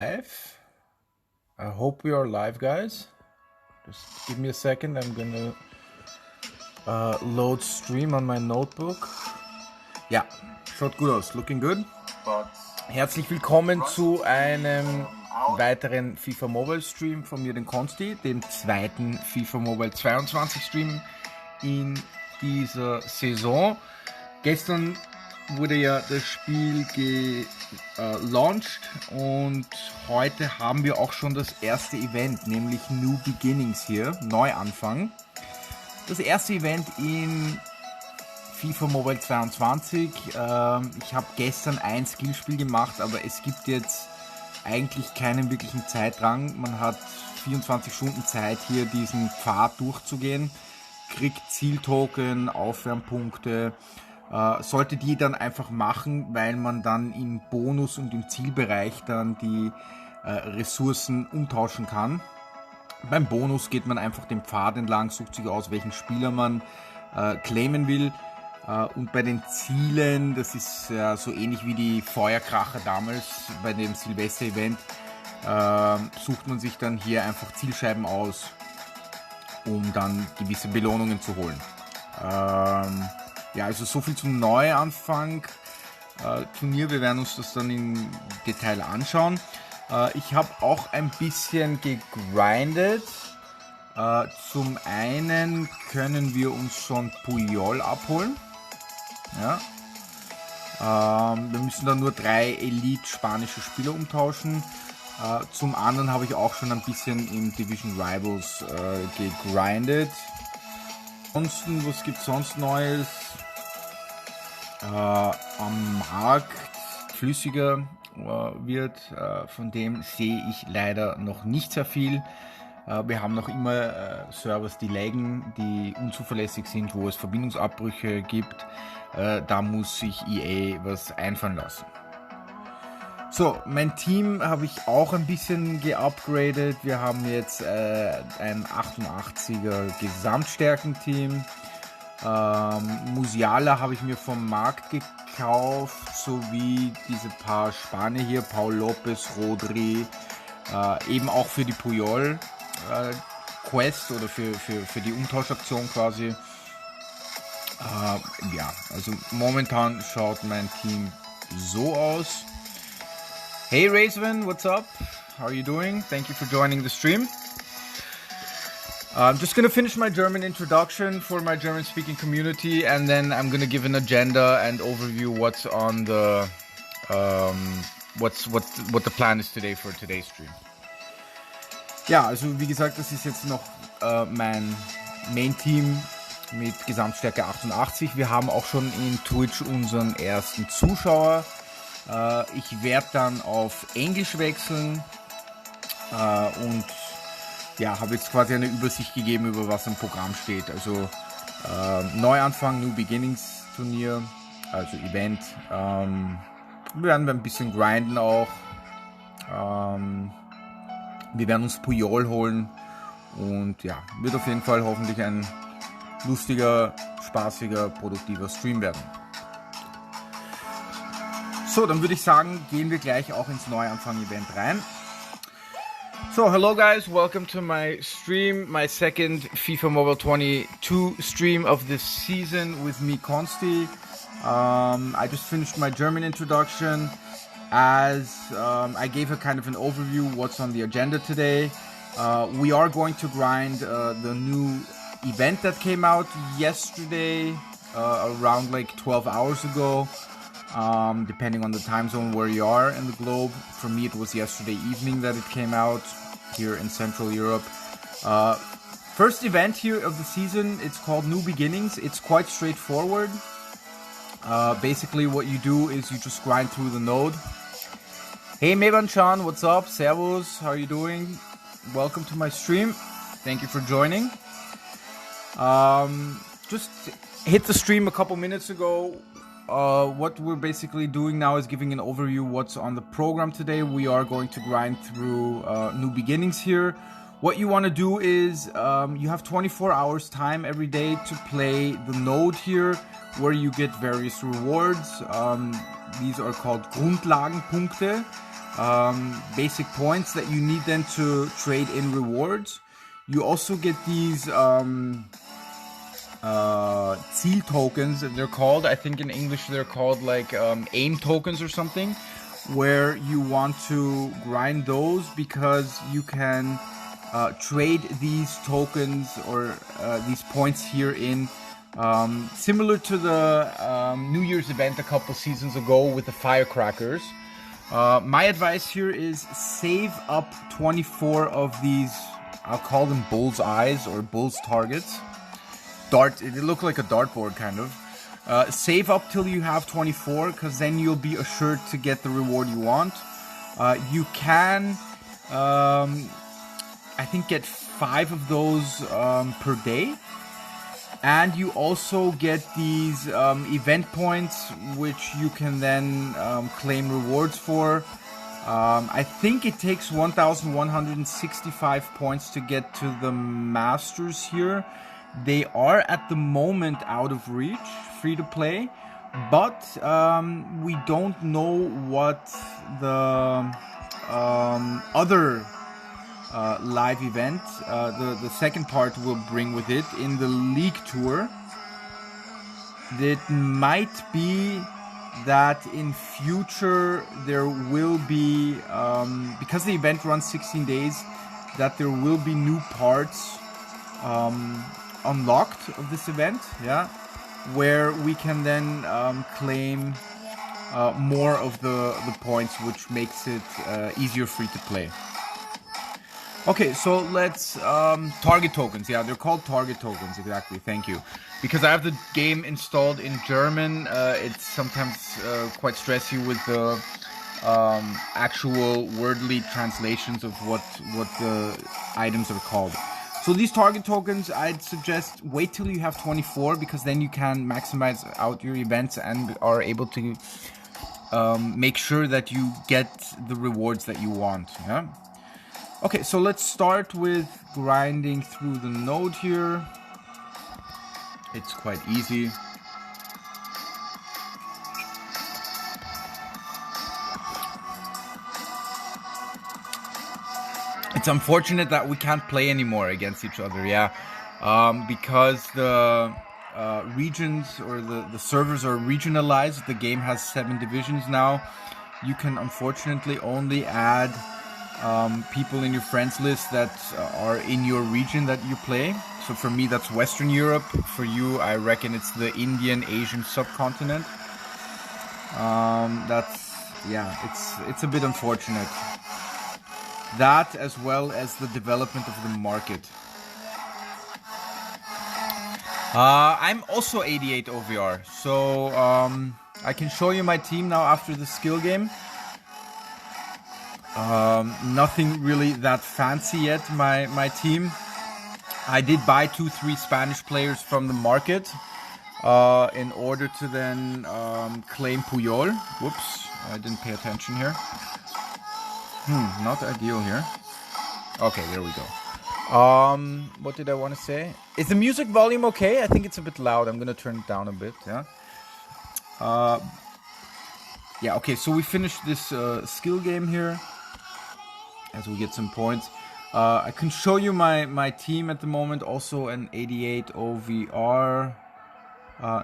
Live. I hope we are live, guys. Just give me a second. I'm gonna load stream on my notebook. Ja, schaut gut aus. Looking good. Herzlich willkommen zu einem weiteren FIFA Mobile Stream von mir, den Konsti, dem zweiten FIFA Mobile 22 Stream in dieser Saison. Gestern wurde ja das Spiel gelauncht und heute haben wir auch schon das erste Event, nämlich New Beginnings hier, Neuanfang. Das erste Event in FIFA Mobile 22. Ich habe gestern ein Skillspiel gemacht, aber es gibt jetzt eigentlich keinen wirklichen Zeitdrang. Man hat 24 Stunden Zeit, hier diesen Pfad durchzugehen, kriegt Zieltoken, Aufwärmpunkte. Sollte die dann einfach machen, weil man dann im Bonus und im Zielbereich dann die Ressourcen umtauschen kann. Beim Bonus geht man einfach den Pfad entlang, sucht sich aus, welchen Spieler man claimen will. Und bei den Zielen, das ist ja so ähnlich wie die Feuerkracher damals bei dem Silvester-Event, sucht man sich dann hier einfach Zielscheiben aus, um dann gewisse Belohnungen zu holen. Ja, also so viel zum Neuanfang Turnier. Wir werden uns das dann im Detail anschauen. Ich habe auch ein bisschen gegrindet. Zum einen können wir uns schon Puyol abholen. Ja. Wir müssen dann nur 3 Elite spanische Spieler umtauschen. Zum anderen habe ich auch schon ein bisschen im Division Rivals gegrindet. Ansonsten, was gibt es sonst Neues? Am Markt flüssiger wird, von dem sehe ich leider noch nicht sehr viel. Wir haben noch immer Servers, die laggen, die unzuverlässig sind, wo es Verbindungsabbrüche gibt. Da muss sich EA was einfallen lassen. So, mein Team habe ich auch ein bisschen geupgradet. Wir haben jetzt ein 88er Gesamtstärkenteam. Musiala habe ich mir vom Markt gekauft, sowie diese paar Spanier hier, Paul Lopez, Rodri, eben auch für die Puyol Quest oder für die Umtauschaktion quasi. Ja, also momentan schaut mein Team so aus. Hey Racevan, what's up? How are you doing? Thank you for joining the stream. I'm just going to finish my German introduction for my German-speaking community, and then I'm going to give an agenda and overview what's on the what the plan is today for today's stream. Ja, also wie gesagt, das ist jetzt noch mein Main-Team mit Gesamtstärke 88. Wir haben auch schon in Twitch unseren ersten Zuschauer. Ich werde dann auf Englisch wechseln und ja, habe jetzt quasi eine Übersicht gegeben, über was im Programm steht. Also Neuanfang, New Beginnings Turnier, also Event. Wir werden ein bisschen grinden auch. Wir werden uns Puyol holen. Und ja, wird auf jeden Fall hoffentlich ein lustiger, spaßiger, produktiver Stream werden. So, dann würde ich sagen, gehen wir gleich auch ins Neuanfang-Event rein. So, hello guys, welcome to my stream, my second FIFA Mobile 22 stream of this season with me, Konsti. I just finished my German introduction as I gave a kind of an overview what's on the agenda today. We are going to grind the new event that came out yesterday, around like 12 hours ago. Depending on the time zone where you are in the globe. For me, it was yesterday evening that it came out here in Central Europe. First event here of the season, it's called New Beginnings. It's quite straightforward. Basically, what you do is you just grind through the node. Hey, Mevan-chan, what's up? Servus, how are you doing? Welcome to my stream. Thank you for joining. Just hit the stream a couple minutes ago. What we're basically doing now is giving an overview what's on the program today. We are going to grind through New Beginnings here. What you want to do is you have 24 hours time every day to play the node here, where you get various rewards. These are called Grundlagenpunkte. basic points that you need then to trade in rewards. You also get these Ziel tokens, they're called. I think in English they're called like aim tokens or something, where you want to grind those because you can trade these tokens or these points here in similar to the New Year's event a couple seasons ago with the firecrackers. My advice here is save up 24 of these, I'll call them bull's eyes or bull's targets. They look like a dartboard kind of. Save up till you have 24, because then you'll be assured to get the reward you want. You can, I think, get 5 of those per day. And you also get these event points, which you can then claim rewards for. I think it takes 1,165 points to get to the Masters here. They are at the moment out of reach, free to play, but we don't know what the other live event, the second part, will bring with it in the League Tour. It might be that in future there will be, because the event runs 16 days, that there will be new parts unlocked of this event, yeah, where we can then claim more of the points, which makes it easier free to play. Okay, so let's target tokens. Yeah, they're called target tokens, exactly. Thank you. Because I have the game installed in German, it's sometimes quite stressy with the actual wordly translations of what the items are called. So these target tokens, I'd suggest wait till you have 24, because then you can maximize out your events and are able to make sure that you get the rewards that you want. Yeah. Okay, so let's start with grinding through the node here. It's quite easy. It's unfortunate that we can't play anymore against each other, yeah, because the regions or the servers are regionalized. The game has 7 divisions now. You can unfortunately only add people in your friends list that are in your region that you play. So for me, that's Western Europe. For you, I reckon it's the Indian Asian subcontinent. It's a bit unfortunate. That, as well as the development of the market. I'm also 88 OVR, so I can show you my team now after the skill game. Nothing really that fancy yet, my team. I did buy 2-3 Spanish players from the market in order to then claim Puyol. Whoops, I didn't pay attention here. Not ideal here. Okay, there we go. What did I want to say? Is the music volume okay? I think it's a bit loud. I'm gonna turn it down a bit, yeah. Yeah, okay, so we finished this skill game here as we get some points. I can show you my team at the moment, also an 88 OVR.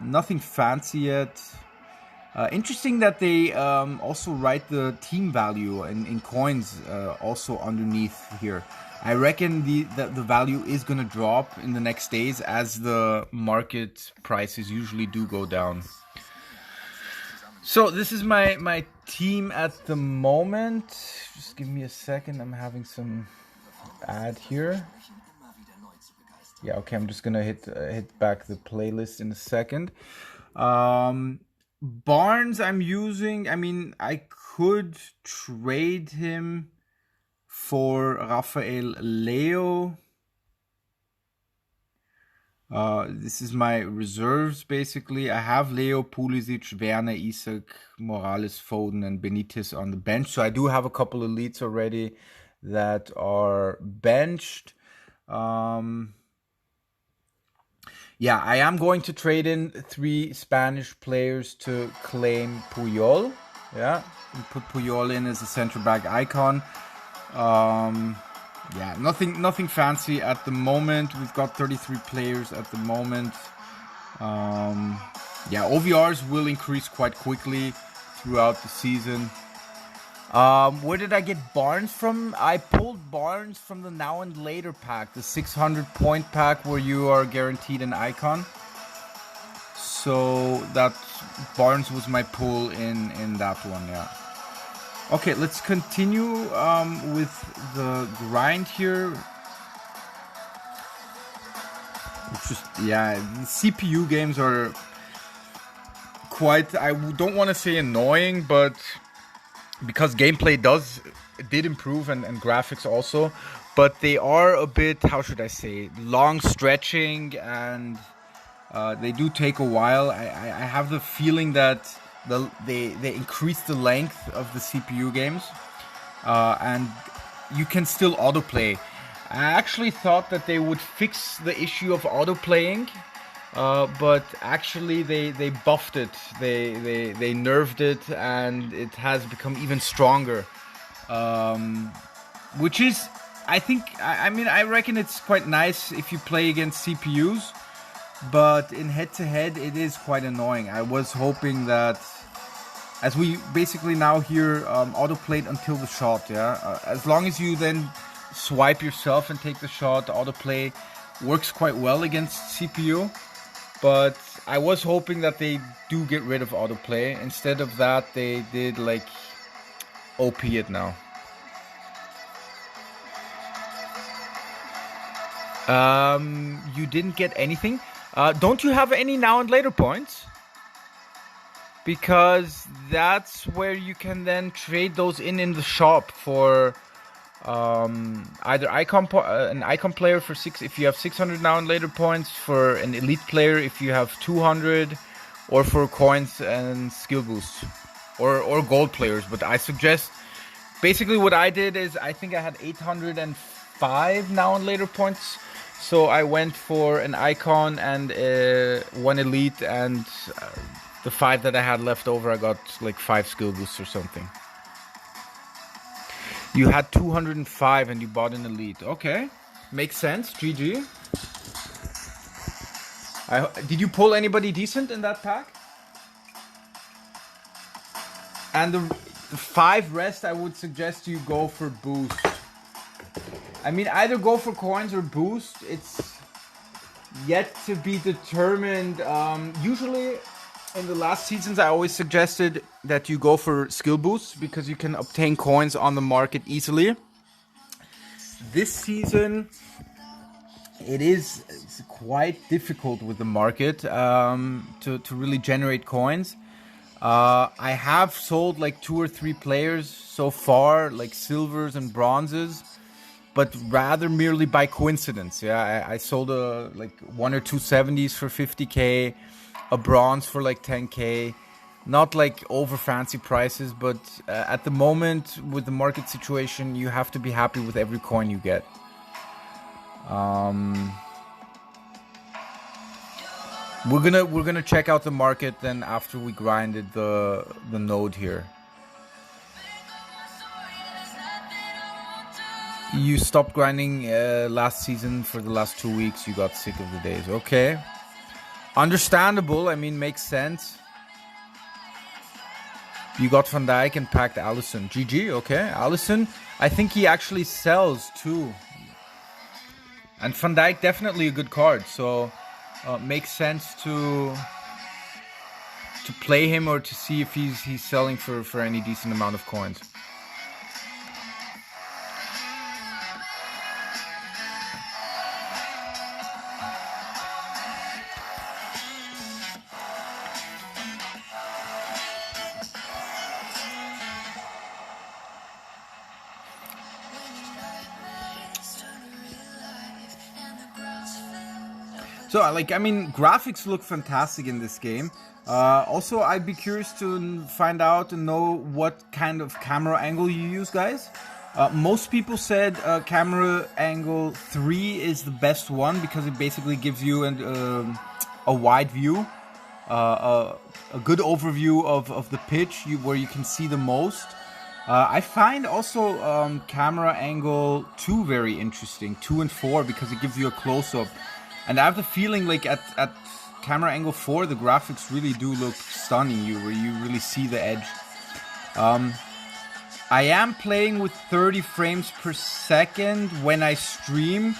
Nothing fancy yet. Interesting that they also write the team value in coins also underneath here. I reckon the value is going to drop in the next days as the market prices usually do go down. So this is my team at the moment. Just give me a second. I'm having some ad here. Yeah, okay. I'm just gonna hit back the playlist in a second. Barnes I'm using. I mean, I could trade him for Rafael Leo. This is my reserves, basically. I have Leo, Pulisic, Werner, Isak, Morales, Foden, and Benitez on the bench. So I do have a couple of elites already that are benched. Yeah, I am going to trade in 3 Spanish players to claim Puyol. Yeah, we put Puyol in as a center back icon. Yeah, nothing fancy at the moment. We've got 33 players at the moment. Yeah, OVRs will increase quite quickly throughout the season. Where did I get Barnes from? I pulled Barnes from the Now and Later pack, the 600 point pack where you are guaranteed an icon. So that Barnes was my pull in that one, yeah. Okay, let's continue with the grind here. It's just, yeah, the CPU games are quite, I don't want to say annoying, but because gameplay did improve and graphics also, but they are a bit, how should I say, long stretching, and they do take a while. I have the feeling that they increase the length of the CPU games, and you can still autoplay. I actually thought that they would fix the issue of autoplaying, but actually they buffed it. They nerfed it, and it has become even stronger. Which is, I think, I reckon it's quite nice if you play against CPUs, but in head-to-head it is quite annoying. I was hoping that, as we basically now here autoplayed until the shot, yeah. As long as you then swipe yourself and take the shot, autoplay works quite well against CPU. But I was hoping that they do get rid of autoplay. Instead of that, they did like OP it now. You didn't get anything. Don't you have any Now and Later points? Because that's where you can then trade those in the shop for either an icon player for 6 if you have 600 Now and Later points, for an elite player if you have 200, or for coins and skill boosts, or gold players. But I suggest, basically what I did is, I think I had 805 Now and Later points, so I went for an icon and one elite, and the 5 that I had left over, I got like 5 skill boosts or something. You had 205 and you bought an elite. Okay, makes sense. GG. Did you pull anybody decent in that pack? And the 5 rest, I would suggest you go for boost. I mean, either go for coins or boost. It's yet to be determined. Usually, in the last seasons, I always suggested that you go for skill boosts because you can obtain coins on the market easily. This season, it's quite difficult with the market to really generate coins. I have sold like 2 or 3 players so far, like silvers and bronzes, but rather merely by coincidence. Yeah, I sold like 1 or 2 70s for 50k. A bronze for like 10k, not like over fancy prices, but at the moment with the market situation, you have to be happy with every coin you get. We're gonna check out the market then after we grinded the node here. You stopped grinding last season for the last 2 weeks. You got sick of the days. Okay. Understandable, I mean, makes sense. You got Van Dijk and packed Allison. GG, okay. Allison, I think he actually sells too. And Van Dijk, definitely a good card, so makes sense to play him or to see if he's selling for any decent amount of coins. So, like, I mean, graphics look fantastic in this game. Also, I'd be curious to find out and know what kind of camera angle you use, guys. Most people said camera angle 3 is the best one because it basically gives you a wide view. a good overview of the pitch where you can see the most. I find also camera angle 2 very interesting, 2 and 4, because it gives you a close-up. And I have the feeling like at camera angle 4, the graphics really do look stunning, where you really see the edge. I am playing with 30 frames per second when I stream,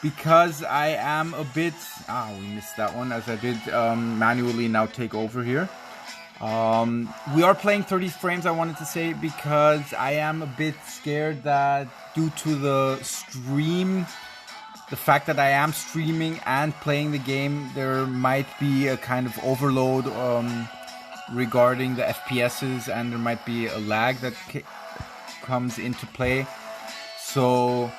because I am a bit... we missed that one, as I did manually now take over here. We are playing 30 frames, I wanted to say, because I am a bit scared that due to the stream, the fact that I am streaming and playing the game, there might be a kind of overload regarding the FPSs, and there might be a lag that comes into play. So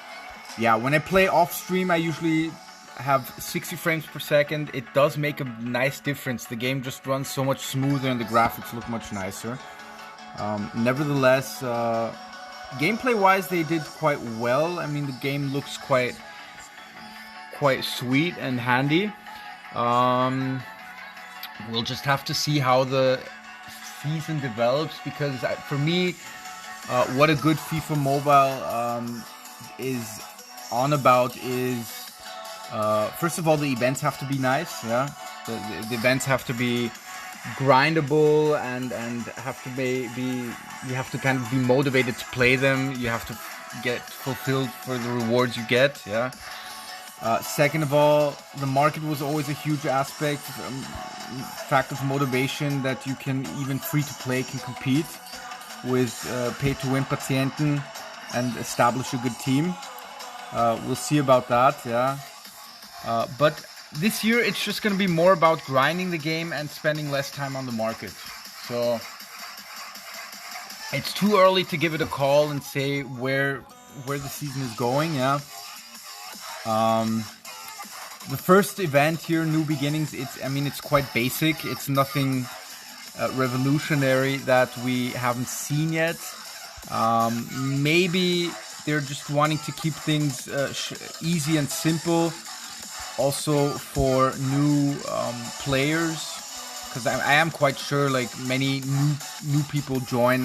yeah, when I play off stream, I usually have 60 frames per second. It does make a nice difference. The game just runs so much smoother and the graphics look much nicer. Nevertheless, gameplay wise, they did quite well. I mean, the game looks quite sweet and handy. We'll just have to see how the season develops, because for me, what a good FIFA Mobile is on about is, first of all, the events have to be nice. Yeah, the events have to be grindable and have to be you have to kind of be motivated to play them. You have to get fulfilled for the rewards you get. Yeah. Second of all, the market was always a huge aspect, fact of motivation, that you can, even free to play, can compete with pay to win Patienten and establish a good team. We'll see about that, yeah. But this year it's just going to be more about grinding the game and spending less time on the market. So it's too early to give it a call and say where the season is going, yeah. The first event here, New Beginnings, it's quite basic. It's nothing revolutionary that we haven't seen yet. Maybe they're just wanting to keep things easy and simple, also for new players, because I am quite sure like many new people join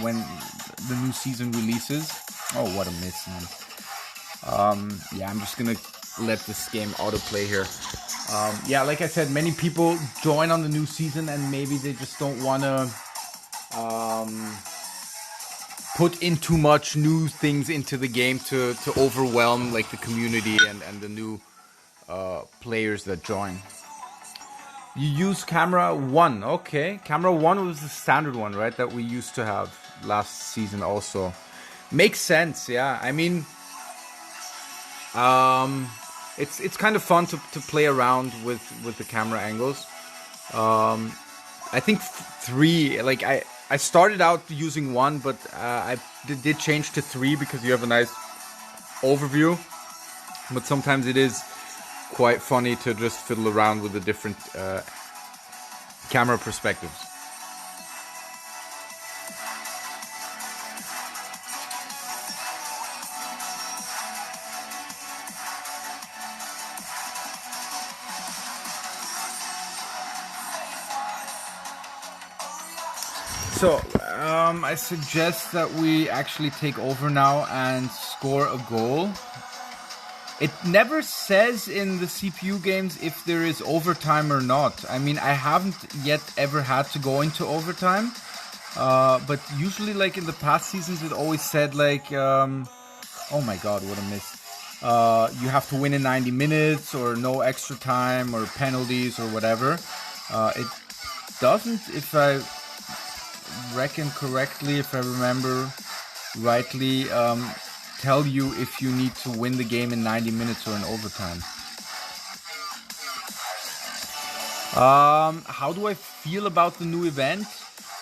when the new season releases. Oh, what a miss, man. Yeah, I'm just gonna let this game autoplay here. Yeah, like I said, many people join on the new season and maybe they just don't want to put in too much new things into the game to overwhelm like the community and the new players that join. You use camera 1, okay. Camera 1 was the standard one, right, that we used to have last season also. Makes sense, yeah. I mean, it's kind of fun to play around with the camera angles. I think 3, like I started out using 1, but I did change to 3 because you have a nice overview. But sometimes it is quite funny to just fiddle around with the different camera perspectives. So, I suggest that we actually take over now and score a goal. It never says in the CPU games if there is overtime or not. I mean, I haven't yet ever had to go into overtime. But usually, like in the past seasons, it always said like, oh my god, what a miss. You have to win in 90 minutes or no extra time or penalties or whatever. It doesn't, if I reckon correctly, if I remember rightly, tell you if you need to win the game in 90 minutes or in overtime. How do I feel about the new event?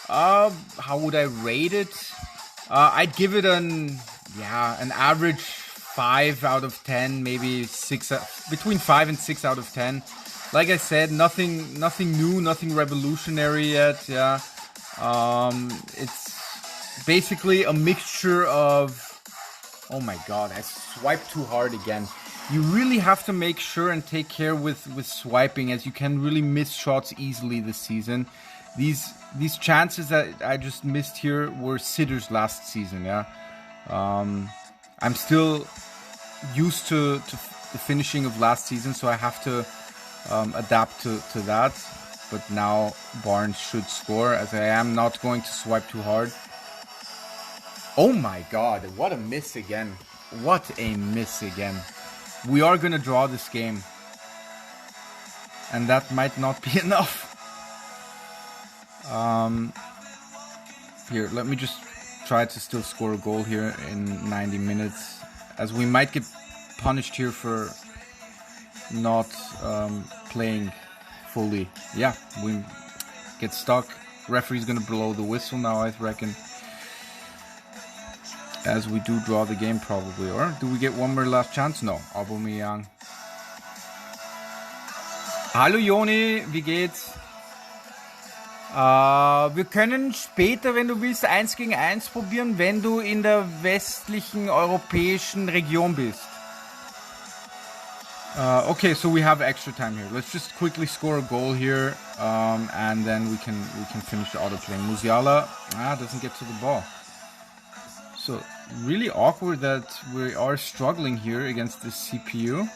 How would I rate it? I'd give it an average 5 out of 10, maybe 6, between 5 and 6 out of 10. Like I said, nothing new, nothing revolutionary yet. Yeah. It's basically a mixture of Oh my god, I swiped too hard again. You really have to make sure and take care with swiping, as you can really miss shots easily this season. These chances that I just missed here were sitters last season, yeah. I'm still used to the finishing of last season, so I have to adapt to that. But now Barnes should score, as I am not going to swipe too hard. Oh my god, what a miss again. What a miss again. We are going to draw this game. And that might not be enough. Here, let me just try to still score a goal here in 90 minutes. As we might get punished here for not playing fully. Yeah, we get stuck. Referee's going to blow the whistle now, I reckon. As we do draw the game probably. Or do we get one more last chance? No. Aubameyang. Hallo Joni, wie geht's? Wir können später, wenn du willst, 1 gegen 1 probieren, wenn du in der westlichen europäischen Region bist. Okay, so we have extra time here. Let's just quickly score a goal here, and then we can finish the auto play. Musiala doesn't get to the ball. So really awkward that we are struggling here against the CPU.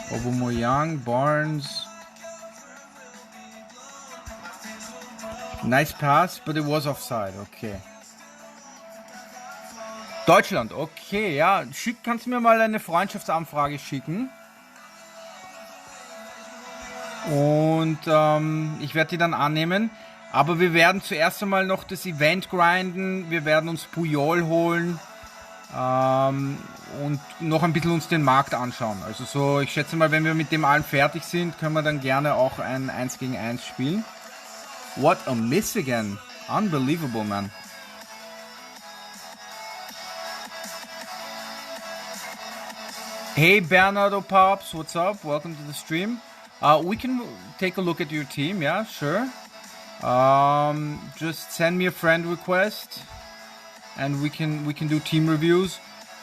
Aubameyang, Barnes. Nice pass, but it was offside. Okay. Deutschland, okay, ja. Kannst du mir mal eine Freundschaftsanfrage schicken? Und ich werde die dann annehmen. Aber wir werden zuerst einmal noch das Event grinden. Wir werden uns Puyol holen. Und noch ein bisschen uns den Markt anschauen. Also so, ich schätze mal, wenn wir mit dem allen fertig sind, können wir dann gerne auch ein 1 gegen 1 spielen. What a miss again. Unbelievable, man. Hey Bernardo Pops, what's up? Welcome to the stream. We can take a look at your team, yeah, sure. Just send me a friend request and we can do team reviews.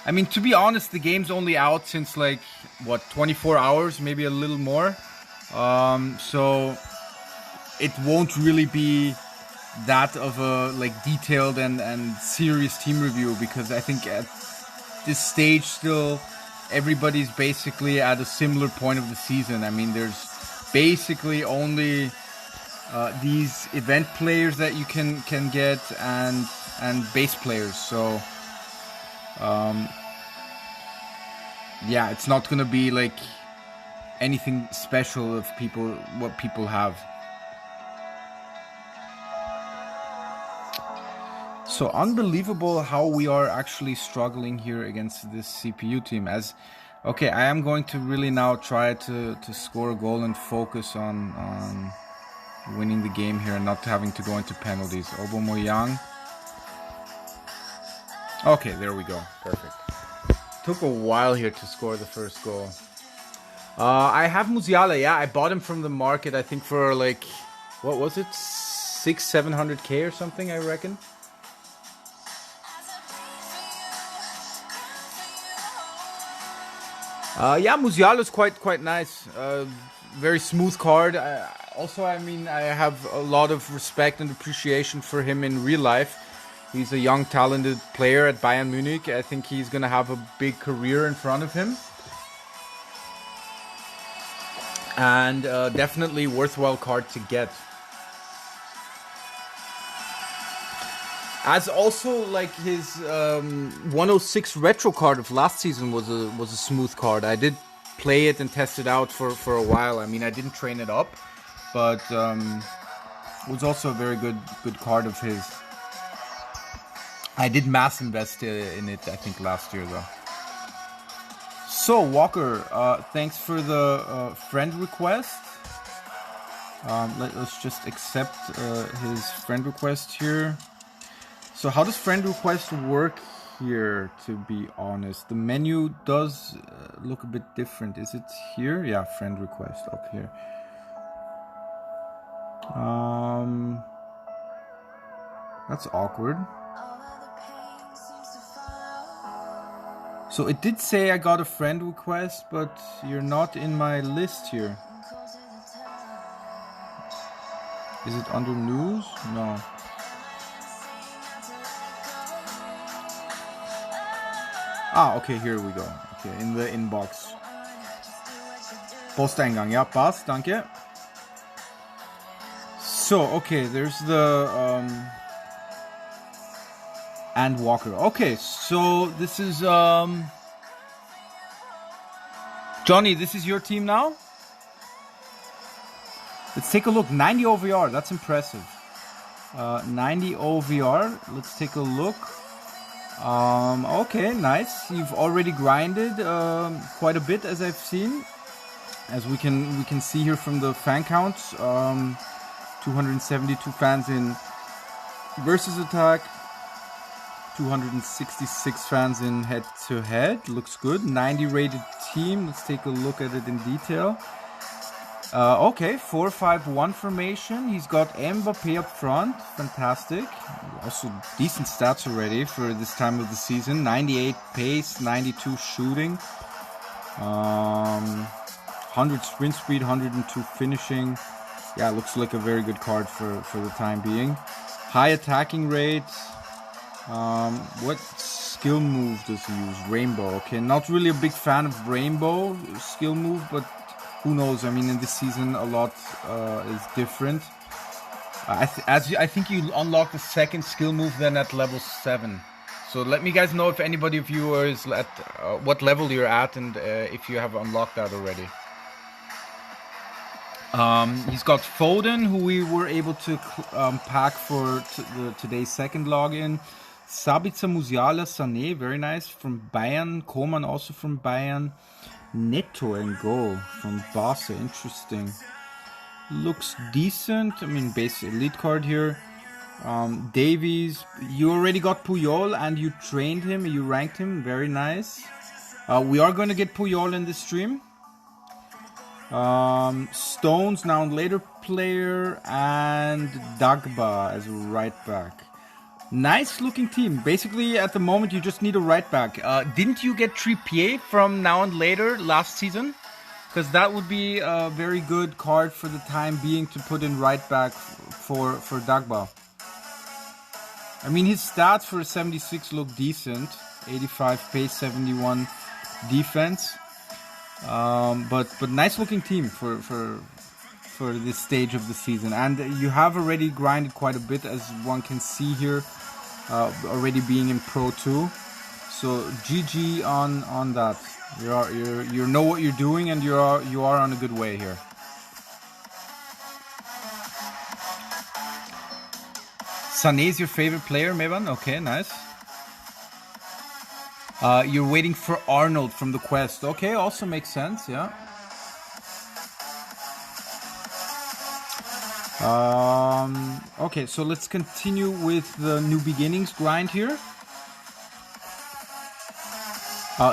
I mean, to be honest, the game's only out since like, what, 24 hours, maybe a little more. So it won't really be that of a like detailed and serious team review, because I think at this stage still everybody's basically at a similar point of the season. I mean, there's basically only these event players that you can get and base players. So yeah, it's not gonna be like anything special of what people have. So unbelievable how we are actually struggling here against this CPU team. As okay, I am going to really now try to score a goal and focus on winning the game here and not having to go into penalties. Aubameyang. Okay, there we go. Perfect. Took a while here to score the first goal. I have Musiala. Yeah, I bought him from the market. I think for like, what was it, 600-700k or something, I reckon. Yeah, Musiala is quite nice. Very smooth card. Also, I mean, I have a lot of respect and appreciation for him in real life. He's a young, talented player at Bayern Munich. I think he's going to have a big career in front of him. And definitely worthwhile card to get. As also, like, his 106 retro card of last season was a smooth card. I did play it and test it out for a while. I mean, I didn't train it up, but it was also a very good card of his. I did mass invest in it, I think, last year, though. So, Walker, thanks for the friend request. Let's just accept his friend request here. So how does friend request work here, to be honest? The menu does look a bit different. Is it here? Yeah, friend request up here. That's awkward. So it did say I got a friend request, but you're not in my list here. Is it under news? No. Ah, okay, here we go. Okay, in the inbox. Posteingang, ja, passt, danke. So, okay, there's the and Walker. Okay, so this is Johnny, this is your team now? Let's take a look. 90 OVR, that's impressive. 90 OVR, let's take a look. Okay, nice. You've already grinded quite a bit, as I've seen. As we can see here from the fan counts. 272 fans in versus attack. 266 fans in head-to-head. Looks good. 90 rated team. Let's take a look at it in detail. Okay, 4-5-1 formation. He's got Mbappé up front. Fantastic. Also decent stats already for this time of the season. 98 pace, 92 shooting. 100 sprint speed, 102 finishing. Yeah, looks like a very good card for the time being. High attacking rate. What skill move does he use? Rainbow. Okay, not really a big fan of Rainbow skill move, but who knows? I mean, in this season, a lot is different. I think you unlock the second skill move then at level 7. So let me guys know if anybody of you is at what level you're at and if you have unlocked that already. He's got Foden, who we were able to pack for today's second login. Sabitzer, Musiala, Sané, very nice, from Bayern. Koman also from Bayern. Neto and goal from Barca, interesting. Looks decent. I mean, base elite card here. Davies, you already got Puyol and you trained him, you ranked him, very nice. We are going to get Puyol in this stream. Stones, now and later player, and Dagba as a right back. Nice looking team. Basically, at the moment, you just need a right back. Didn't you get Trippier from now and later last season? Because that would be a very good card for the time being to put in right back for Dagba. I mean, his stats for 76 look decent. 85 pace, 71 defense. But nice looking team for this stage of the season. And you have already grinded quite a bit, as one can see here. Already being in Pro 2. So GG on that. You know what you're doing, and you are on a good way here. Sané is your favorite player, Mevan? Okay, nice. You're waiting for Arnold from the quest. Okay, also makes sense, yeah. Okay, so let's continue with the new beginnings grind here.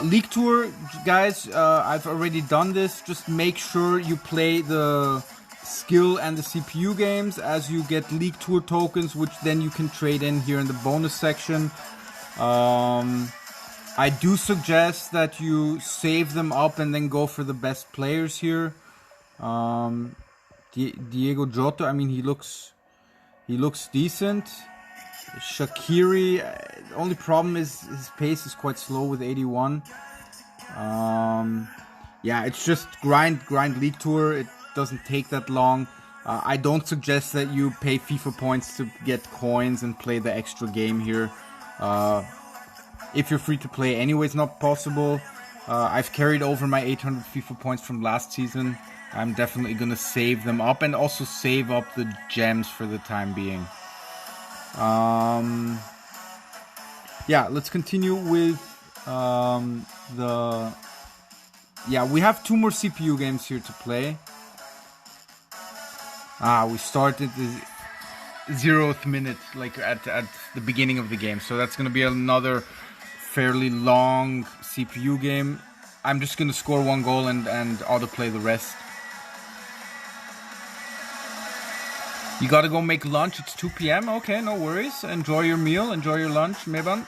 League Tour, guys, I've already done this. Just make sure you play the skill and the CPU games as you get League Tour tokens, which then you can trade in here in the bonus section. I do suggest that you save them up and then go for the best players here. Diego Jota, I mean, he looks decent. Shaqiri, the only problem is his pace is quite slow with 81. Yeah, it's just grind League Tour. It doesn't take that long. I don't suggest that you pay FIFA points to get coins and play the extra game here. If you're free to play anyway, it's not possible. I've carried over my 800 FIFA points from last season. I'm definitely going to save them up and also save up the gems for the time being. Yeah, let's continue with we have 2 more CPU games here to play. We started the 0th minute, like at the beginning of the game, so that's going to be another fairly long CPU game. I'm just going to score 1 goal and autoplay the rest. You gotta go make lunch. It's 2 p.m. Okay, no worries. Enjoy your meal. Enjoy your lunch, Meban.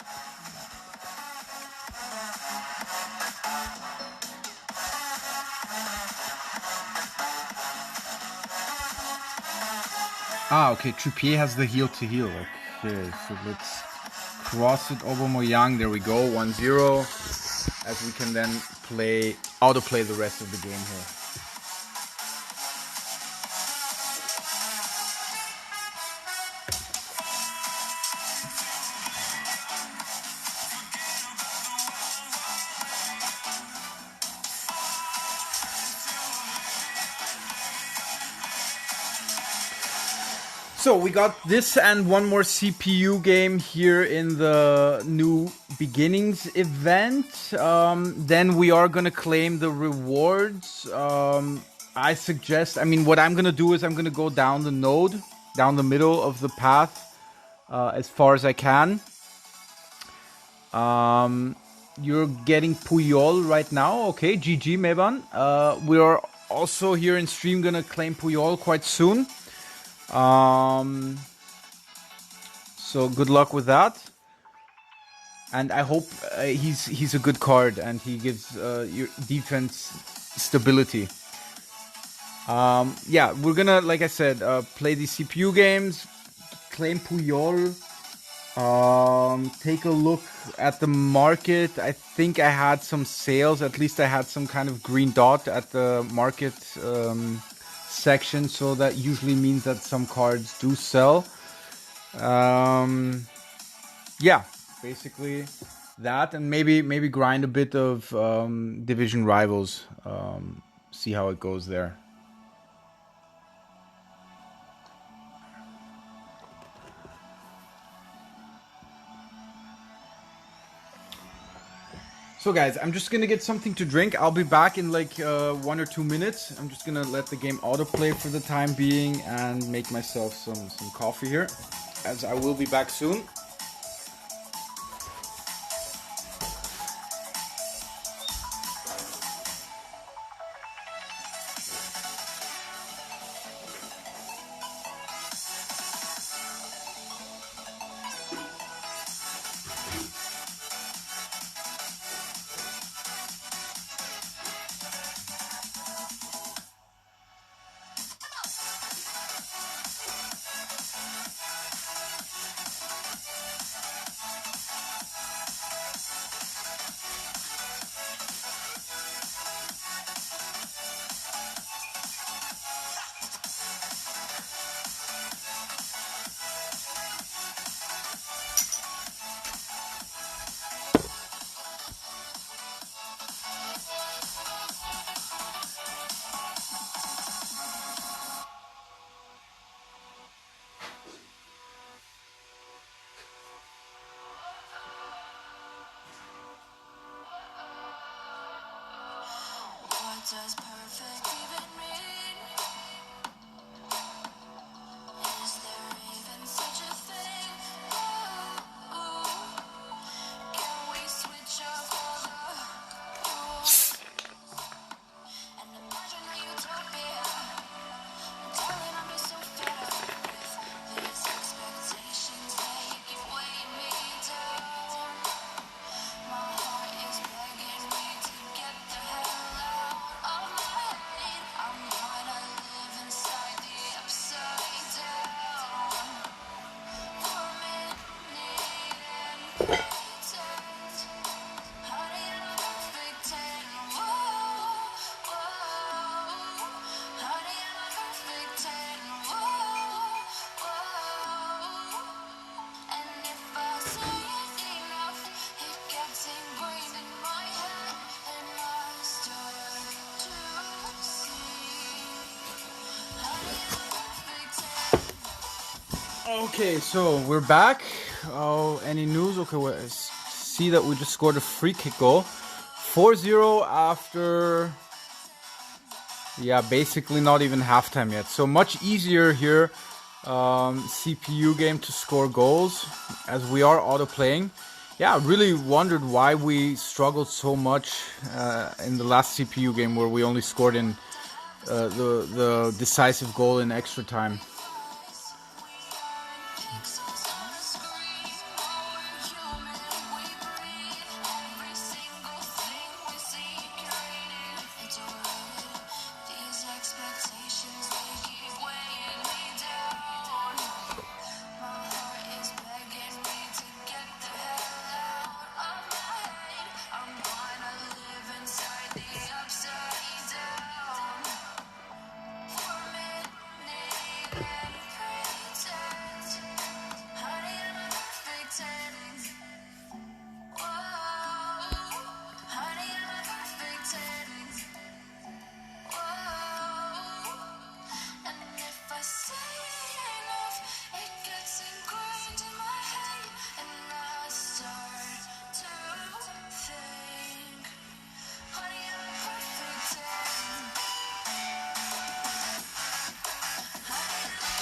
Ah, okay. Trippier has the heel to heel. Okay, so let's cross it over Moyang. There we go. 1-0. As we can then autoplay the rest of the game here. So we got this and one more CPU game here in the new beginnings event. Then we are gonna claim the rewards. I suggest, what I'm gonna do is I'm gonna go down the node, down the middle of the path, as far as I can. You're getting Puyol right now. Okay, GG Meban. We are also here in stream gonna claim Puyol quite soon. So good luck with that, and I hope he's a good card and he gives your defense stability. Yeah, we're gonna, like I said, play the CPU games, claim Puyol, take a look at the market. I think I had some sales, at least I had some kind of green dot at the market section, so that usually means that some cards do sell. Yeah, basically that, and maybe grind a bit of division rivals, see how it goes there. So guys, I'm just gonna get something to drink. I'll be back in like 1 or 2 minutes. I'm just gonna let the game autoplay for the time being and make myself some coffee here, as I will be back soon. Does perfect even mean? Is there even such a thing? Ooh, can we switch up all the rules and imagine a utopia? Darling, I'm just so fed up with these expectations making weigh me down. My heart is begging me to get the hell out. I'm gonna live inside the upside down for a minute and pretend, honey, I'm a perfect 10. Whoa, whoa, honey, I'm a perfect 10. Whoa, whoa, and if I say it enough, it gets ingrained in my head, and I start to see. Okay, so we're back. Oh, any news? Okay, well, see that we just scored a free kick goal. 4-0 after, yeah, basically not even halftime yet. So much easier here, CPU game to score goals, as we are auto-playing. Yeah, I really wondered why we struggled so much in the last CPU game, where we only scored in the decisive goal in extra time.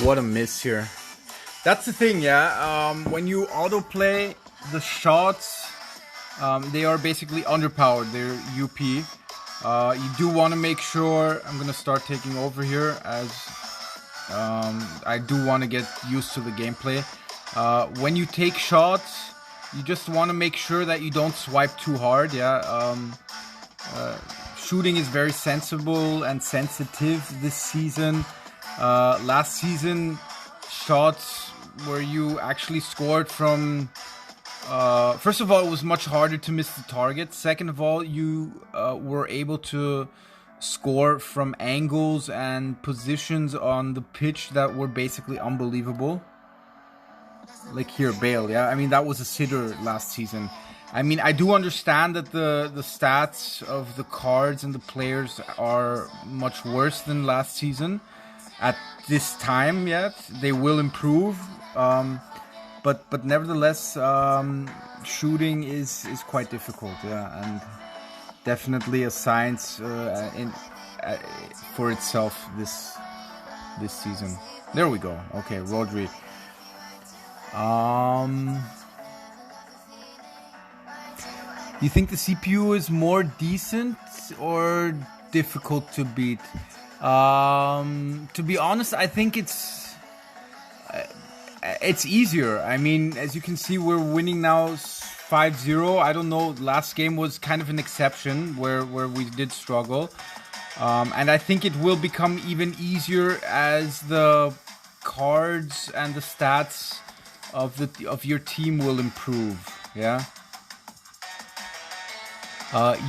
What a miss here. That's the thing, yeah. When you autoplay the shots, they are basically underpowered. They're UP. You do want to make sure. I'm gonna start taking over here as I do want to get used to the gameplay. When you take shots, you just want to make sure that you don't swipe too hard. Yeah. Shooting is very sensible and sensitive this season. Last season, shots where you actually scored from... first of all, it was much harder to miss the target. Second of all, you were able to score from angles and positions on the pitch that were basically unbelievable. Like here, Bale, yeah? I mean, that was a sitter last season. I mean, I do understand that the stats of the cards and the players are much worse than last season. At this time yet, they will improve. But nevertheless, shooting is quite difficult, yeah, and definitely a science for itself this season. There we go. Okay, Rodri. You think the CPU is more decent or difficult to beat? To be honest, I think it's easier. I mean, as you can see, we're winning now 5-0. I don't know, last game was kind of an exception where we did struggle. And I think it will become even easier as the cards and the stats of your team will improve. Yeah.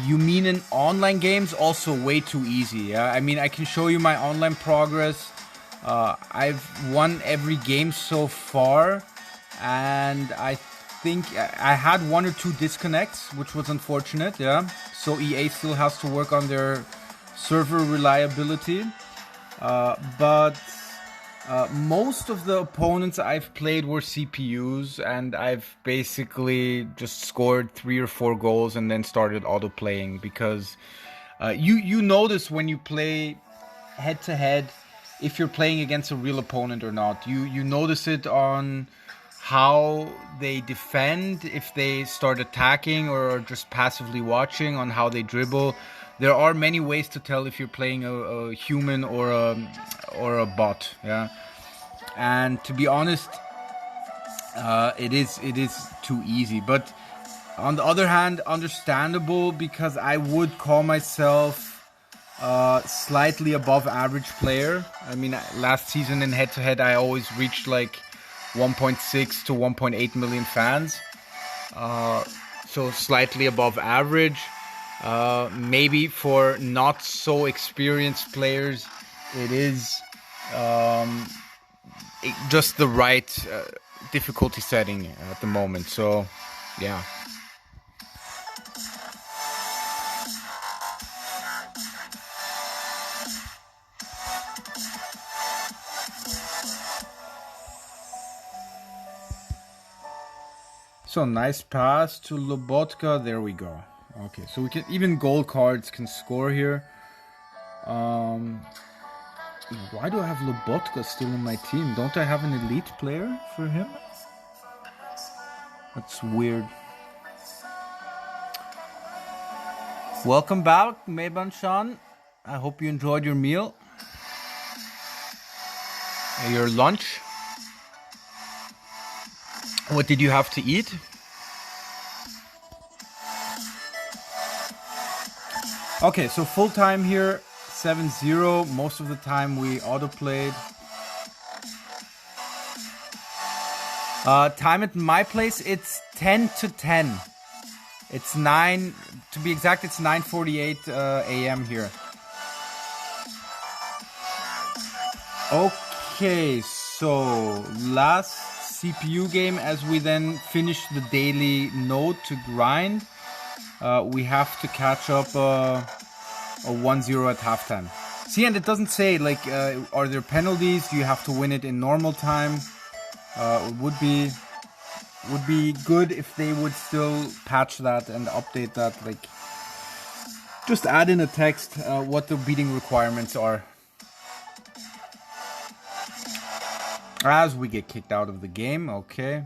You mean in online games? Also way too easy, yeah? I mean, I can show you my online progress. I've won every game so far, and I think I had 1 or 2 disconnects, which was unfortunate, yeah? So EA still has to work on their server reliability. But most of the opponents I've played were CPUs, and I've basically just scored 3 or 4 goals and then started auto-playing, because you notice when you play head-to-head if you're playing against a real opponent or not. You notice it on how they defend, if they start attacking or just passively watching, on how they dribble. There are many ways to tell if you're playing a human or a bot, yeah. And to be honest, it is too easy. But on the other hand, understandable, because I would call myself slightly above average player. I mean, last season in head-to-head, I always reached like 1.6 to 1.8 million fans. So slightly above average. Maybe for not so experienced players, it is just the right difficulty setting at the moment. So, yeah. So nice pass to Lobotka. There we go. Okay, so we can even gold cards can score here. Why do I have Lobotka still in my team? Don't I have an elite player for him? That's weird. Welcome back, Meiban Shan. I hope you enjoyed your meal. Your lunch. What did you have to eat? Okay, so full time here, 7-0. Most of the time we auto-played. Time at my place, it's 10 to 10. It's 9, to be exact, it's 9:48 a.m. here. Okay, so last CPU game, as we then finish the daily node to grind, we have to catch up a 1-0 at halftime. See, and it doesn't say, like, are there penalties? Do you have to win it in normal time? It would be good if they would still patch that and update that, like, just add in a text what the beating requirements are. as we get kicked out of the game. Okay.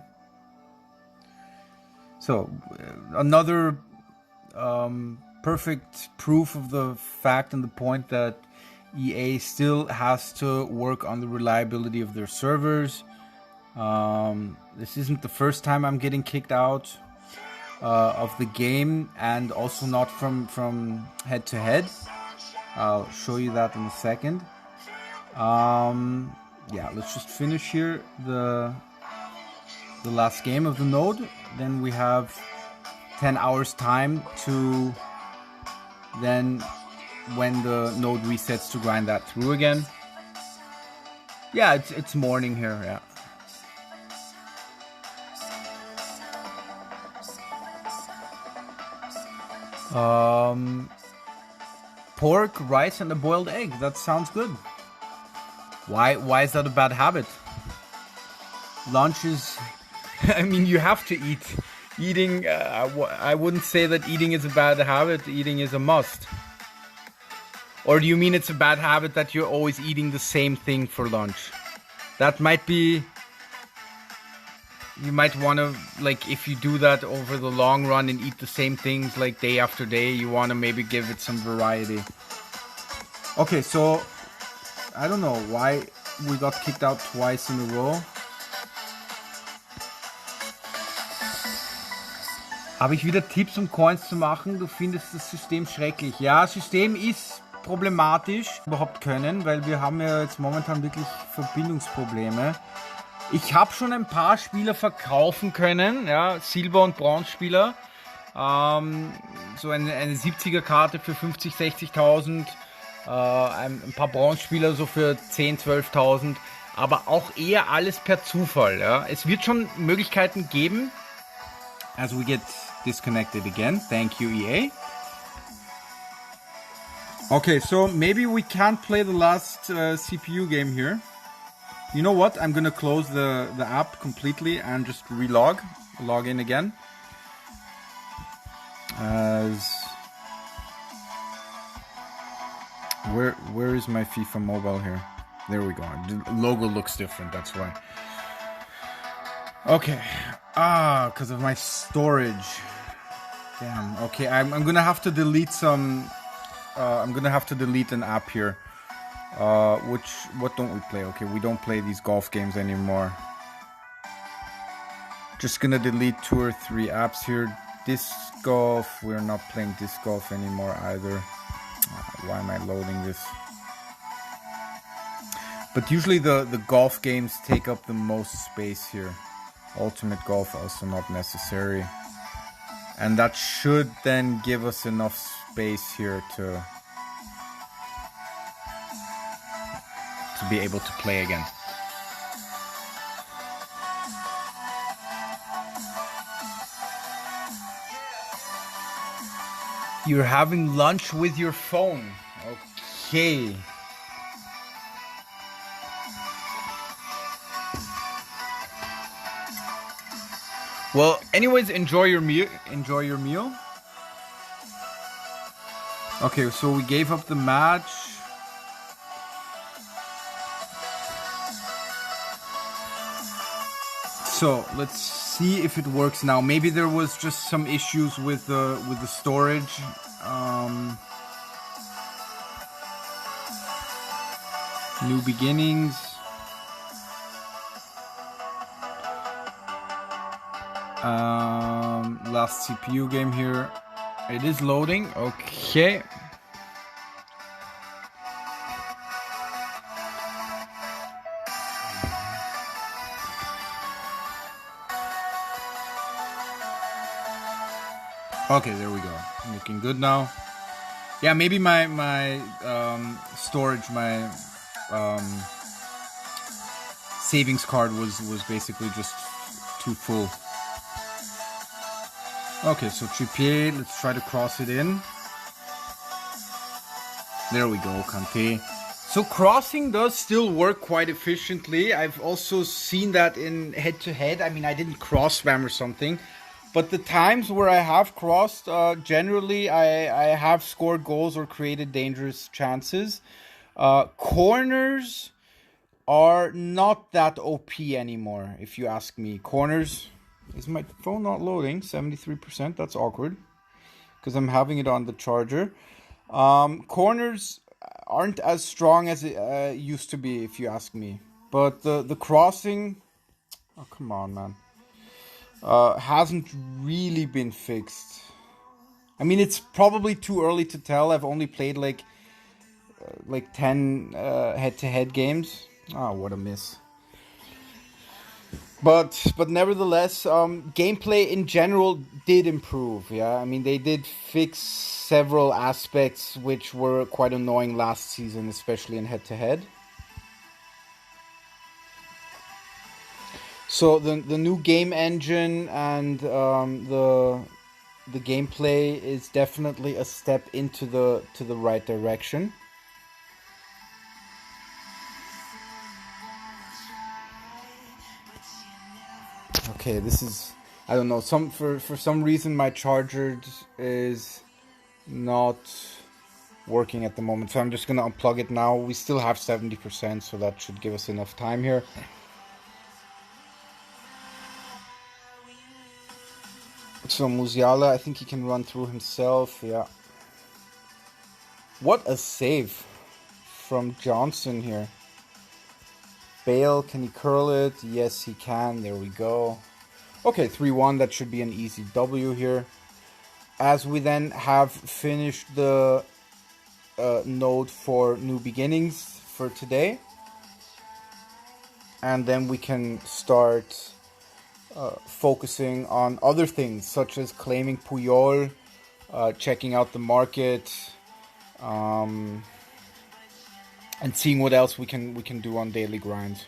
So, another perfect proof of the fact and the point that EA still has to work on the reliability of their servers. This isn't the first time I'm getting kicked out of the game, and also not from head to head. I'll show you that in a second. Yeah, let's just finish here the last game of the node. Then we have 10 hours time to then, when the node resets, to grind that through again. Yeah, it's morning here. Yeah. Pork, rice, and a boiled egg. That sounds good. Why is that a bad habit? Lunch is... I mean, you have to eat. Eating, I wouldn't say that eating is a bad habit. Eating is a must. Or do you mean it's a bad habit that you're always eating the same thing for lunch? That might be... You might want to, like, if you do that over the long run and eat the same things like day after day, you want to maybe give it some variety. Okay, so I don't know why we got kicked out twice in a row. Habe ich wieder Tipps, um Coins zu machen? Du findest das System schrecklich. Ja, das System ist problematisch. Überhaupt können, weil wir haben ja jetzt momentan wirklich Verbindungsprobleme. Ich habe schon ein paar Spieler verkaufen können, ja, Silber- und Bronze-Spieler. So eine 70er-Karte für 50.000, 60.000. Ein paar Bronze-Spieler so für 10.000, 12.000. Aber auch eher alles per Zufall. Ja. Es wird schon Möglichkeiten geben. As we get disconnected again. Thank you, EA. Okay, so maybe we can't play the last CPU game here. You know what? I'm gonna close the app completely and just log in again. Where is my FIFA Mobile here? There we go. The logo looks different, that's why. Okay. Because of my storage. Damn. Okay, I'm gonna have to delete some. I'm gonna have to delete an app here. What don't we play? Okay, we don't play these golf games anymore. Just gonna delete 2 or 3 apps here. Disc golf, we're not playing disc golf anymore either. Why am I loading this? But usually the golf games take up the most space here. Ultimate golf also not necessary. And that should then give us enough space here to be able to play again. You're having lunch with your phone. Okay. Well, anyways, enjoy your meal. Okay, so we gave up the match. So let's see if it works now. Maybe there was just some issues with the storage. New beginnings. Last CPU game here. It is loading. Okay. Okay, there we go. Looking good now. Yeah, maybe my storage, my savings card was basically just too full. Okay, so Trippier, let's try to cross it in. There we go, Kanté. So crossing does still work quite efficiently. I've also seen that in head-to-head. I mean, I didn't cross spam or something. But the times where I have crossed, generally I have scored goals or created dangerous chances. Corners are not that OP anymore, if you ask me. Corners, is my phone not loading? 73%, that's awkward, because I'm having it on the charger. Corners aren't as strong as it used to be, if you ask me. But the crossing, oh come on, man, hasn't really been fixed. I mean, it's probably too early to tell. I've only played like 10 head-to-head games. Oh, what a miss. But nevertheless, gameplay in general did improve. Yeah, I mean, they did fix several aspects which were quite annoying last season, especially in head-to-head. So the new game engine and the gameplay is definitely a step into the right direction. Okay, this is, I don't know, for some reason my charger is not working at the moment, so I'm just gonna unplug it now. We still have 70%, so that should give us enough time here. So Musiala, I think he can run through himself. Yeah. What a save from Johnson here. Bale, can he curl it? Yes, he can. There we go. Okay, 3-1. That should be an easy W here. As we then have finished the node for new beginnings for today. And then we can start focusing on other things, such as claiming Puyol, checking out the market, and seeing what else we can do on daily grinds.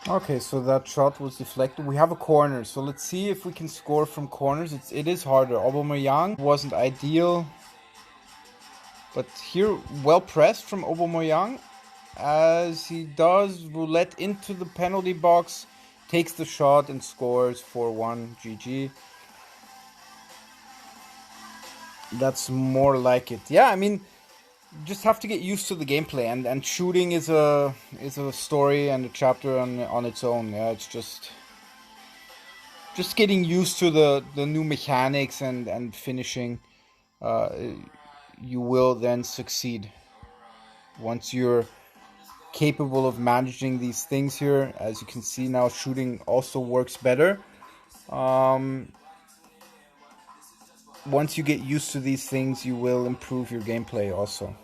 Okay, so that shot was deflected. We have a corner, so let's see if we can score from corners. It is harder. Aubameyang wasn't ideal, but here well pressed from Aubameyang, as he does roulette into the penalty box, takes the shot and scores 4-1. GG. That's more like it. Yeah, I mean, just have to get used to the gameplay, and shooting is a story and a chapter on its own. Yeah, it's just getting used to the new mechanics and finishing. You will then succeed once you're capable of managing these things here. As you can see now, shooting also works better. Once you get used to these things, you will improve your gameplay also.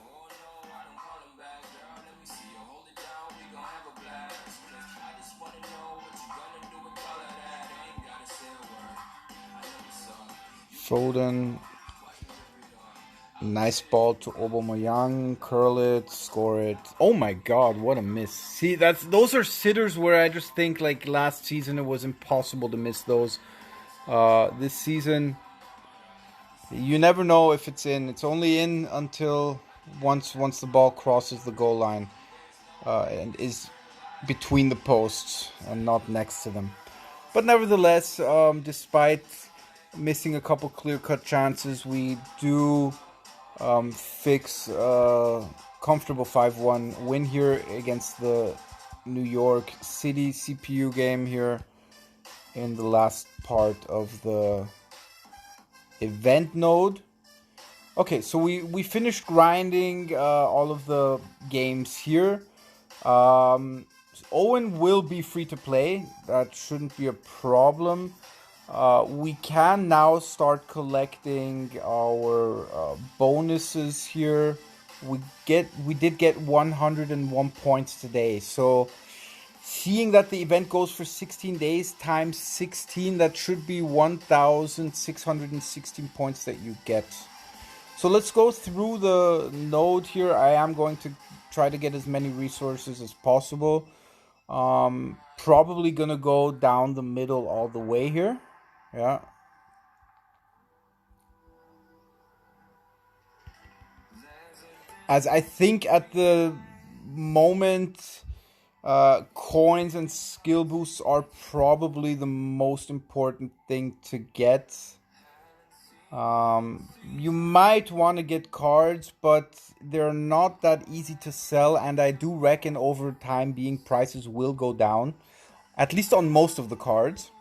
Foden, nice ball to Aubameyang, curl it, score it. Oh my god, what a miss. See, those are sitters where I just think like last season it was impossible to miss those. This season, you never know if it's in. It's only in until once the ball crosses the goal line and is between the posts and not next to them. But nevertheless, despite missing a couple clear-cut chances, we do fix a comfortable 5-1 win here against the New York City CPU game here in the last part of the event node. Okay, so we finished grinding all of the games here. Owen will be free to play. That shouldn't be a problem. We can now start collecting our bonuses here. We did get 101 points today. So seeing that the event goes for 16 days times 16, that should be 1,616 points that you get. So let's go through the node here. I am going to try to get as many resources as possible. probably gonna go down the middle all the way here. Yeah. As I think at the moment, coins and skill boosts are probably the most important thing to get. You might want to get cards, but they're not that easy to sell, and I do reckon over time being prices will go down, at least on most of the cards.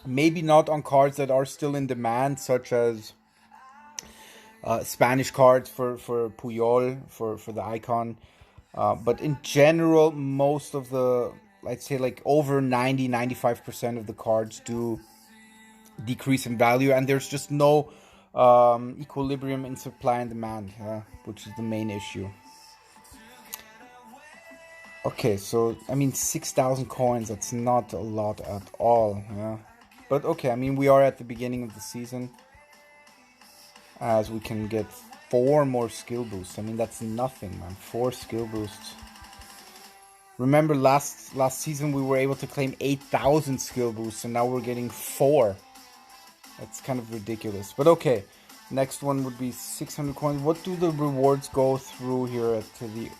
Maybe not on cards that are still in demand, such as Spanish cards for Puyol, for the icon. But in general, most of the, I'd say like over 95% of the cards do decrease in value, and there's just no equilibrium in supply and demand, which is the main issue. Okay, so I mean 6,000 coins, that's not a lot at all, yeah. But okay, I mean we are at the beginning of the season, as we can get 4 more skill boosts. I mean that's nothing, man. 4 skill boosts. Remember last season we were able to claim 8,000 skill boosts, and now we're getting 4. That's kind of ridiculous. But okay, next one would be 600 coins. What do the rewards go through here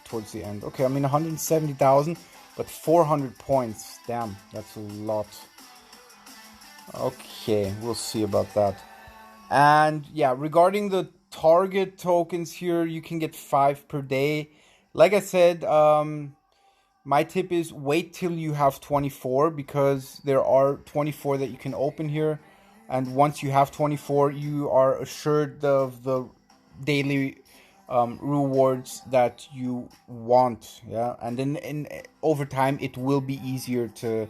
towards the end? Okay, I mean 170,000, but 400 points. Damn, that's a lot. Okay, we'll see about that. And yeah, regarding the target tokens here, you can get 5 per day. Like I said, my tip is wait till you have 24, because there are 24 that you can open here. And once you have 24, you are assured of the daily rewards that you want. Yeah, and then over time, it will be easier to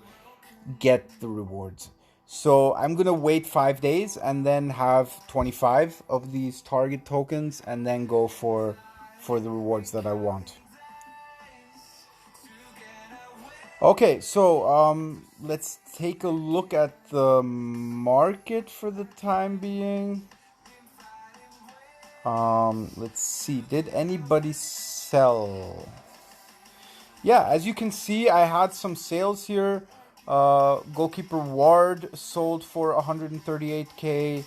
get the rewards. So I'm gonna wait 5 days and then have 25 of these target tokens, and then go for the rewards that I want. Okay, so let's take a look at the market for the time being. Let's see, did anybody sell? Yeah, as you can see, I had some sales here. Goalkeeper Ward sold for 138k.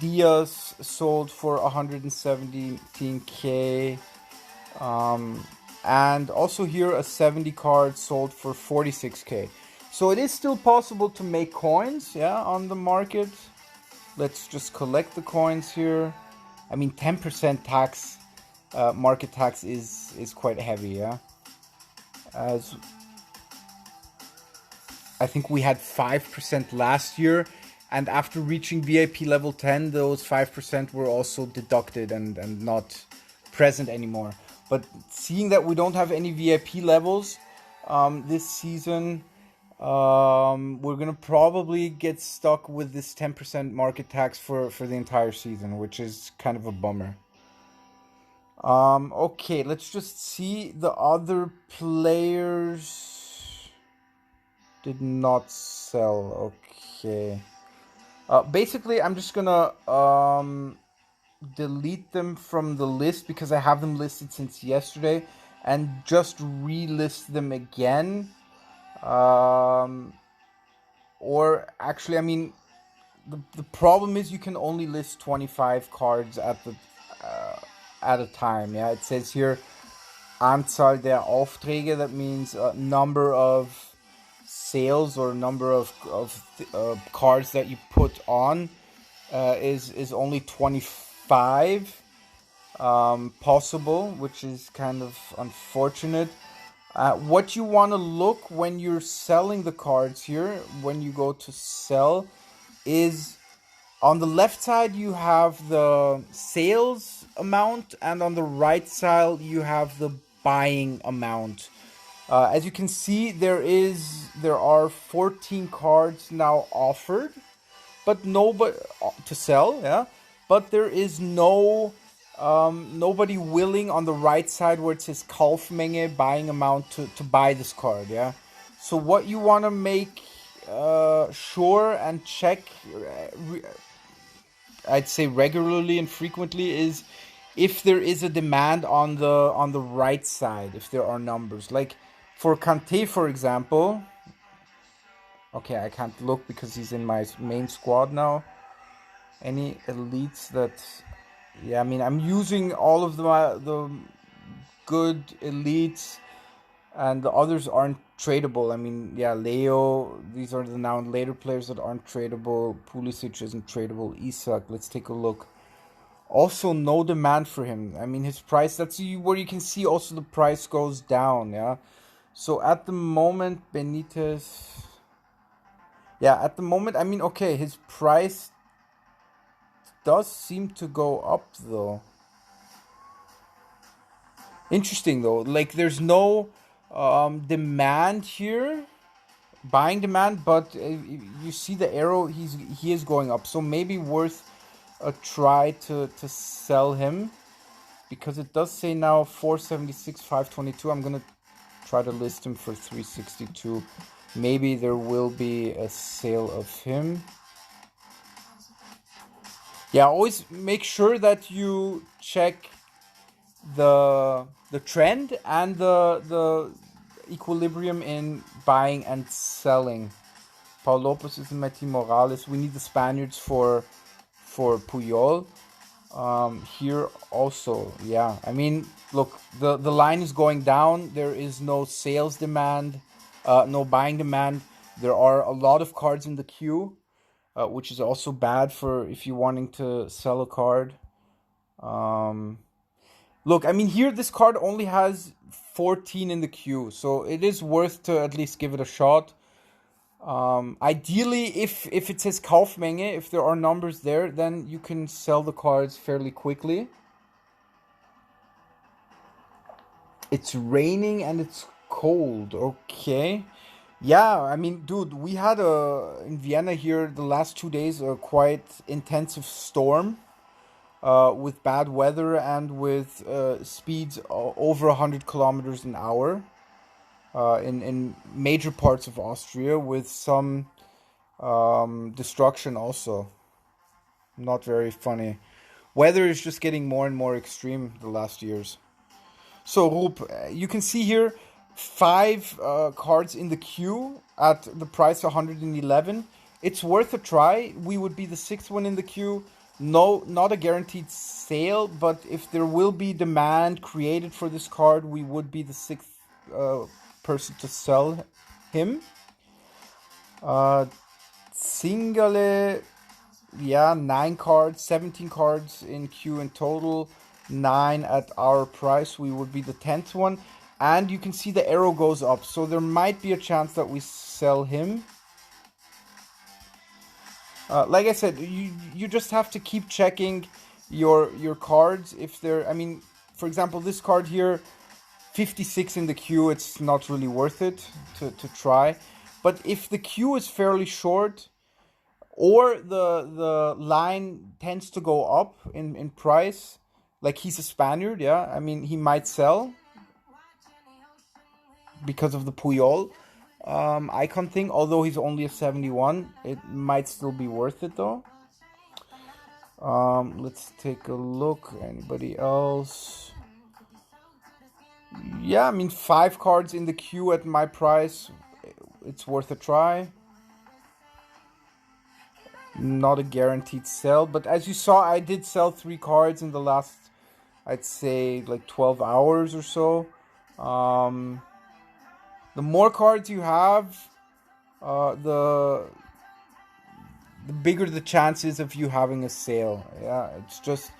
Diaz sold for 117k. And also here a 70 card sold for 46k. So it is still possible to make coins, yeah, on the market. Let's just collect the coins here. I mean 10% tax, market tax is quite heavy, yeah. As I think we had 5% last year, and after reaching VIP level 10, those 5% were also deducted and not present anymore. But seeing that we don't have any VIP levels this season, we're gonna probably get stuck with this 10% market tax for the entire season, which is kind of a bummer. Okay, let's just see. The other players did not sell. Okay. Basically, I'm just gonna delete them from the list, because I have them listed since yesterday, and just relist them again. Or actually, I mean, the problem is you can only list 25 cards at a time. Yeah, it says here Anzahl der Aufträge. That means number of sales or number of cards that you put on is only 25 possible, which is kind of unfortunate. What you want to look when you're selling the cards here, when you go to sell, is on the left side you have the sales amount, and on the right side you have the buying amount. As you can see, there are 14 cards now offered, but nobody to sell, yeah. But there is nobody willing on the right side where it says Kaufmenge, buying amount, to buy this card, yeah. So what you want to make sure and check, I'd say regularly and frequently, is if there is a demand on the right side, if there are numbers. Like for Kante, for example, Okay, I can't look because he's in my main squad now. Any elites that... Yeah, I mean, I'm using all of the good elites, and the others aren't tradable. I mean, yeah, Leo, these are the now and later players that aren't tradable. Pulisic isn't tradable. Isak, let's take a look. Also, no demand for him. I mean, his price, that's where you can see also the price goes down, yeah? So at the moment, Benitez... Yeah, at the moment, I mean, okay, his price does seem to go up, though. Interesting, though. Like, there's no demand here, buying demand, but you see the arrow, he is going up. So maybe worth a try to sell him, because it does say now 476, 522. I'm gonna try to list him for 362. Maybe there will be a sale of him. Yeah, always make sure that you check the trend and the equilibrium in buying and selling. Paul Lopez is in my team. Morales. We need the Spaniards for Puyol. Here also, yeah. I mean, look, the line is going down. There is no sales demand, no buying demand. There are a lot of cards in the queue, which is also bad for if you're wanting to sell a card. Look, I mean, here this card only has 14 in the queue, so it is worth to at least give it a shot. Ideally, if it says Kaufmenge, if there are numbers there, then you can sell the cards fairly quickly. It's raining and it's cold. Okay. Yeah, I mean, dude, we had in Vienna here the last 2 days a quite intensive storm with bad weather and with speeds over 100 kilometers an hour in major parts of Austria, with some destruction also. Not very funny. Weather is just getting more and more extreme the last years. So, Rup, you can see here 5 cards in the queue at the price 111. It's worth a try. We would be the 6th one in the queue. No, not a guaranteed sale, but if there will be demand created for this card, we would be the 6th person to sell him. Singale, yeah, 9 cards, 17 cards in queue in total. 9 at our price, we would be the 10th one. And you can see the arrow goes up, so there might be a chance that we sell him. Like I said, you just have to keep checking your cards. If they're, I mean, for example, this card here, 56 in the queue, it's not really worth it to try. But if the queue is fairly short, or the line tends to go up in price, like he's a Spaniard, yeah, I mean, he might sell because of the Puyol icon thing. Although he's only a 71, it might still be worth it though. Let's take a look. Anybody else? Yeah, I mean, 5 cards in the queue at my price, it's worth a try. Not a guaranteed sell, but as you saw, I did sell 3 cards in the last, I'd say, like 12 hours or so. The more cards you have, the bigger the chances of you having a sale. Yeah, it's just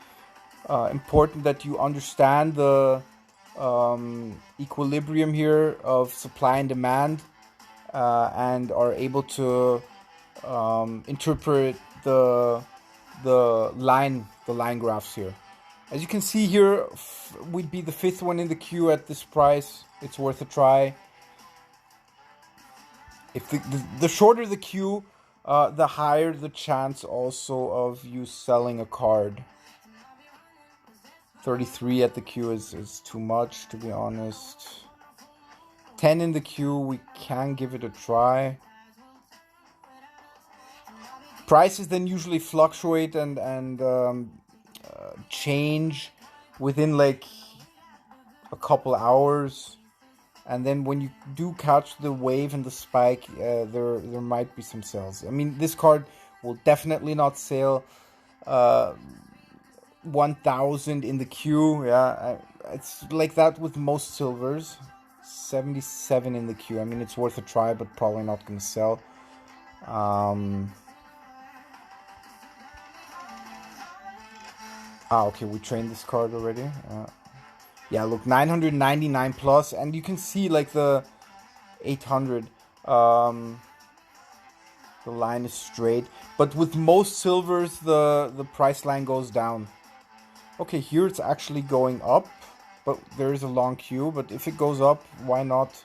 important that you understand the equilibrium here of supply and demand, and are able to interpret the line graphs here. As you can see here, we'd be the 5th one in the queue at this price. It's worth a try. If the shorter the queue, the higher the chance also of you selling a card. 33 at the queue is too much, to be honest. 10 in the queue, we can give it a try. Prices then usually fluctuate and change within like a couple hours. and then when you do catch the wave and the spike, there might be some sales. I mean, this card will definitely not sell 1,000 in the queue. Yeah, it's like that with most silvers. 77 in the queue. I mean, it's worth a try, but probably not gonna sell. Okay, we trained this card already. Yeah, look, 999 plus, and you can see like the 800. The line is straight, but with most silvers, the price line goes down. Okay, here it's actually going up, but there is a long queue. But if it goes up, why not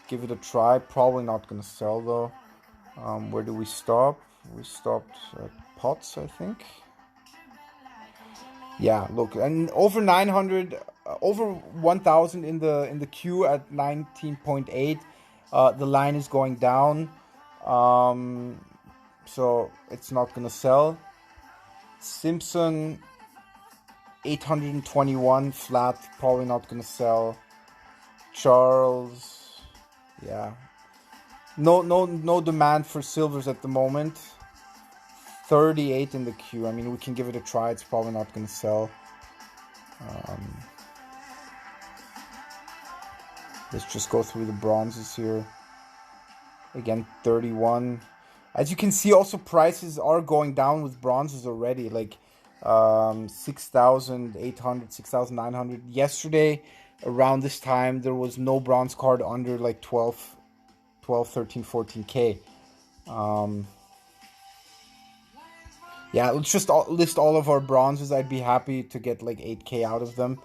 give it a try? Probably not gonna sell though. Where do we stop? We stopped at pots, I think. Yeah, look, and over 900, over 1,000 in the queue at 19.8. The line is going down, so it's not gonna sell. Simpson 821 flat, probably not gonna sell. Charles, yeah, no demand for silvers at the moment. 38 in the queue. I mean, we can give it a try. It's probably not going to sell. Let's just go through the bronzes here. Again, 31. As you can see, also prices are going down with bronzes already. Like 6,800, 6,900. Yesterday, around this time, there was no bronze card under like 12, 13, 14K. Yeah, let's just list all of our bronzes. I'd be happy to get like 8K out of them.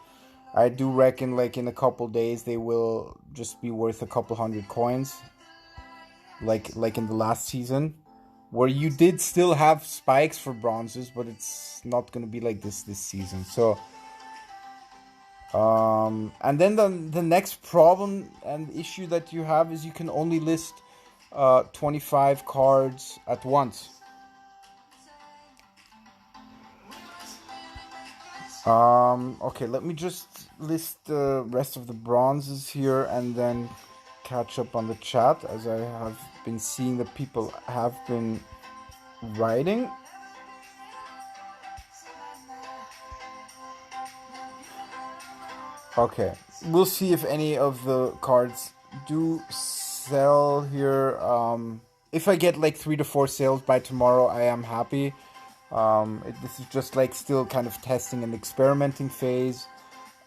I do reckon like in a couple days they will just be worth a couple hundred coins. Like in the last season, where you did still have spikes for bronzes, but it's not going to be like this season. So, and then the next problem and issue that you have is you can only list 25 cards at once. Okay, let me just list the rest of the bronzes here and then catch up on the chat, as I have been seeing that people have been writing. Okay, we'll see if any of the cards do sell here. If I get like 3 to 4 sales by tomorrow, I am happy. This is just like still kind of testing and experimenting phase.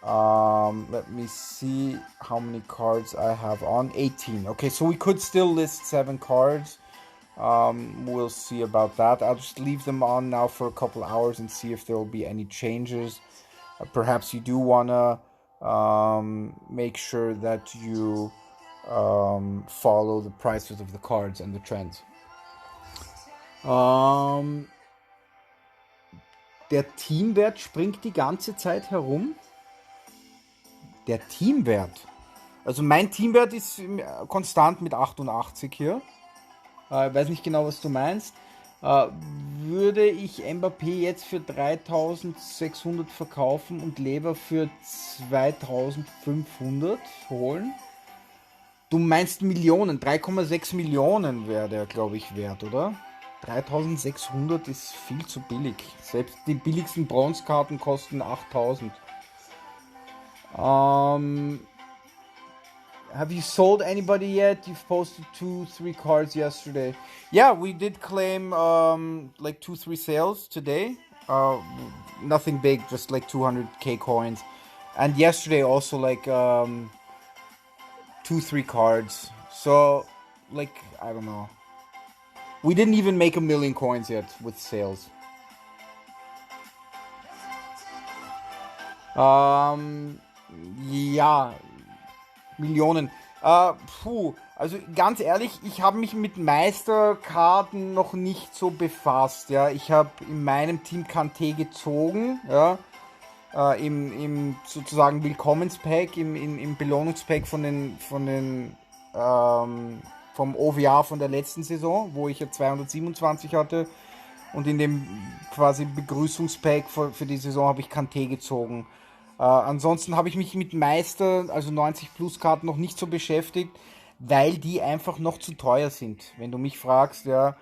Let me see how many cards I have on. 18. Okay, so we could still list 7 cards. We'll see about that. I'll just leave them on now for a couple hours and see if there will be any changes. Perhaps you do want to make sure that you follow the prices of the cards and the trends. Der Teamwert springt die ganze Zeit herum. Der Teamwert. Also mein Teamwert ist konstant mit 88 hier. Ich weiß nicht genau, was du meinst. Würde ich Mbappé jetzt für 3.600 verkaufen und Lever für 2.500 holen? Du meinst Millionen. 3,6 Millionen wäre der, glaube ich, wert, oder? 3.600 ist viel zu billig. Selbst die billigsten Bronzekarten kosten 8.000. Have you sold anybody yet? You've posted 2-3 cards yesterday. Yeah, we did claim like 2-3 sales today. Nothing big, just like 200k coins. And yesterday also like 2-3 cards. So like, I don't know. We didn't even make 1 million coins yet with sales. Ja, Millionen. Also ganz ehrlich, ich habe mich mit Meisterkarten noch nicht so befasst. Ja, ich habe in meinem Team Kanté gezogen, ja, im sozusagen Willkommenspack, im Belohnungspack vom OVA von der letzten Saison, wo ich ja 227 hatte, und in dem quasi Begrüßungspack für die Saison habe ich Kanté gezogen. Ansonsten habe ich mich mit Meister, also 90 Plus Karten, noch nicht so beschäftigt, weil die einfach noch zu teuer sind. Wenn du mich fragst, ja,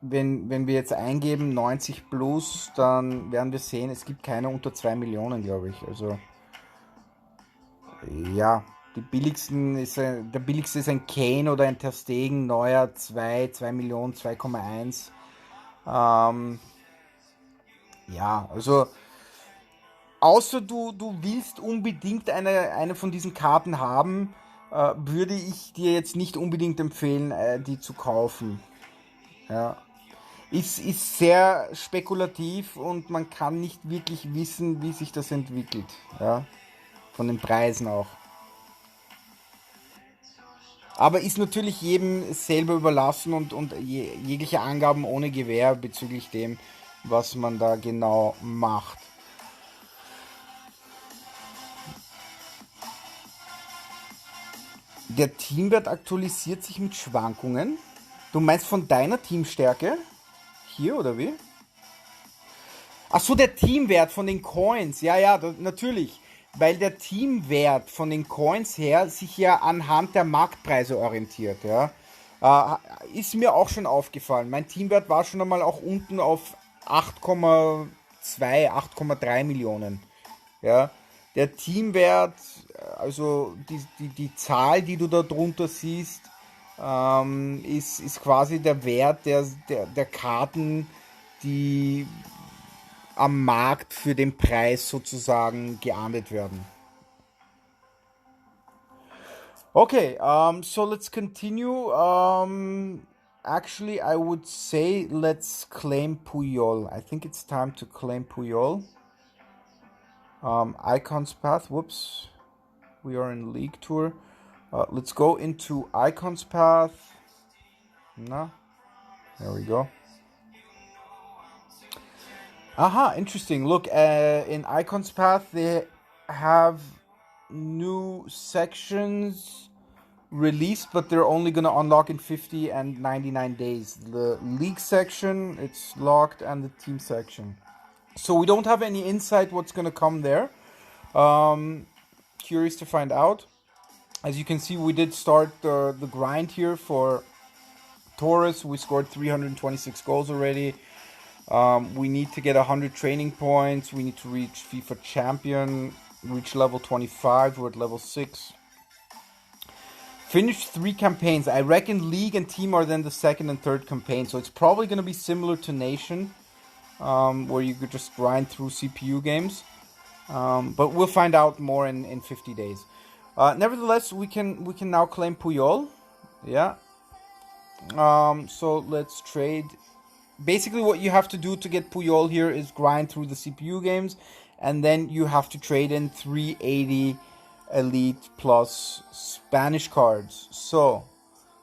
wenn wir jetzt eingeben 90 Plus, dann werden wir sehen, es gibt keine unter 2 Millionen, glaube ich. Also ja, der billigste ist ein Kane oder ein Ter Stegen, neuer 2 Millionen, 2,1. Ähm, ja, also außer du willst unbedingt eine von diesen Karten haben, würde ich dir jetzt nicht unbedingt empfehlen, die zu kaufen. Ja. Ist sehr spekulativ und man kann nicht wirklich wissen, wie sich das entwickelt. Ja. Von den Preisen auch. Aber ist natürlich jedem selber überlassen und jegliche Angaben ohne Gewähr bezüglich dem, was man da genau macht. Der Teamwert aktualisiert sich mit Schwankungen. Du meinst von deiner Teamstärke? Hier oder wie? Ach so, der Teamwert von den Coins. Ja, ja, natürlich. Weil der Teamwert von den Coins her sich ja anhand der Marktpreise orientiert. Ja. Ist mir auch schon aufgefallen. Mein Teamwert war schon einmal auch unten auf 8,2, 8,3 Millionen. Ja. Der Teamwert, also die Zahl, die du da drunter siehst, ist quasi der Wert der Karten, die am Markt für den Preis sozusagen geahndet werden. Okay, so let's continue. Actually, I would say let's claim Puyol. I think it's time to claim Puyol. Icons path, whoops. We are in League Tour. Let's go into Icons path. No, there we go. Aha, interesting. Look, in Icons path, they have new sections released, but they're only going to unlock in 50 and 99 days. The league section, it's locked, and the team section. So we don't have any insight what's going to come there. Curious to find out. As you can see, we did start the grind here for Taurus. We scored 326 goals already. We need to get 100 training points. We need to reach FIFA Champion, reach level 25. We're at level 6. Finished 3 campaigns. I reckon League and Team are then the second and third campaign. So it's probably going to be similar to Nation, where you could just grind through CPU games. But we'll find out more in 50 days. Nevertheless, we can now claim Puyol. Yeah. So let's trade. Basically, what you have to do to get Puyol here is grind through the CPU games, and then you have to trade in 380 Elite plus Spanish cards. So,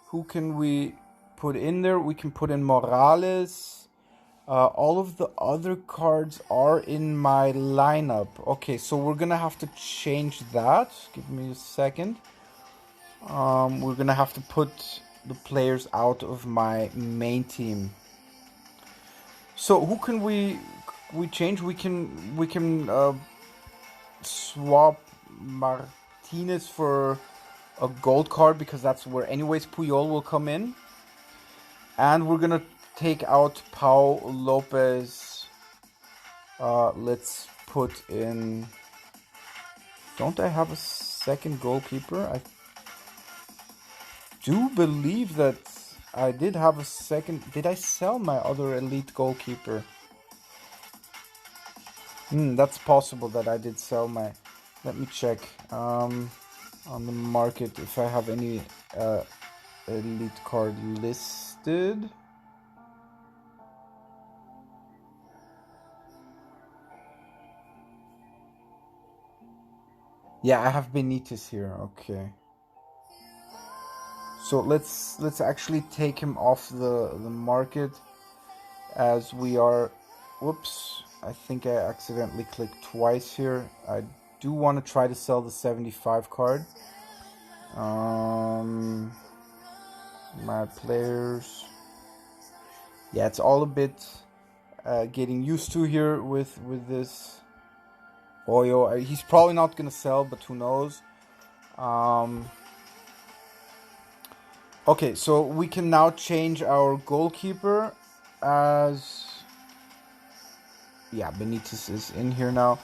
who can we put in there? We can put in Morales. All of the other cards are in my lineup. Okay, so we're gonna have to change that. Give me a second. We're gonna have to put the players out of my main team. So who can we change? We can swap Martinez for a gold card, because that's where anyways Puyol will come in. And we're gonna take out Pau Lopez. Let's put in. Don't I have a second goalkeeper? I do believe that I did have a second. Did I sell my other elite goalkeeper? That's possible that I did sell my. Let me check on the market if I have any elite card listed. Yeah, I have Benitez here. Okay. So let's actually take him off the market, as we are. Whoops, I think I accidentally clicked twice here. I do want to try to sell the 75 card. My players. Yeah, it's all a bit getting used to here with this Puyol. He's probably not gonna sell, but who knows. Okay, so we can now change our goalkeeper as... Yeah, Benitez is in here now.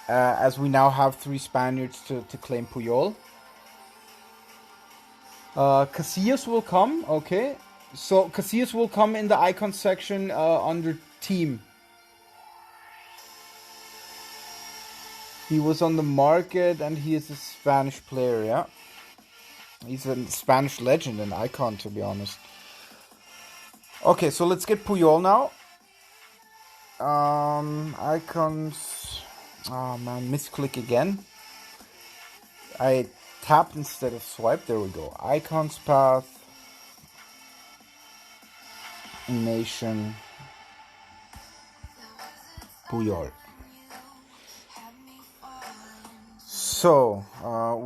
As we now have 3 Spaniards to claim Puyol. Casillas will come, okay. So Casillas will come in the icon section under team. He was on the market and he is a Spanish player, yeah. He's a Spanish legend and icon, to be honest. Okay, so let's get Puyol now. Icons. Oh man, misclick again. I tapped instead of swiped. There we go. Icons path. Nation. Puyol. So,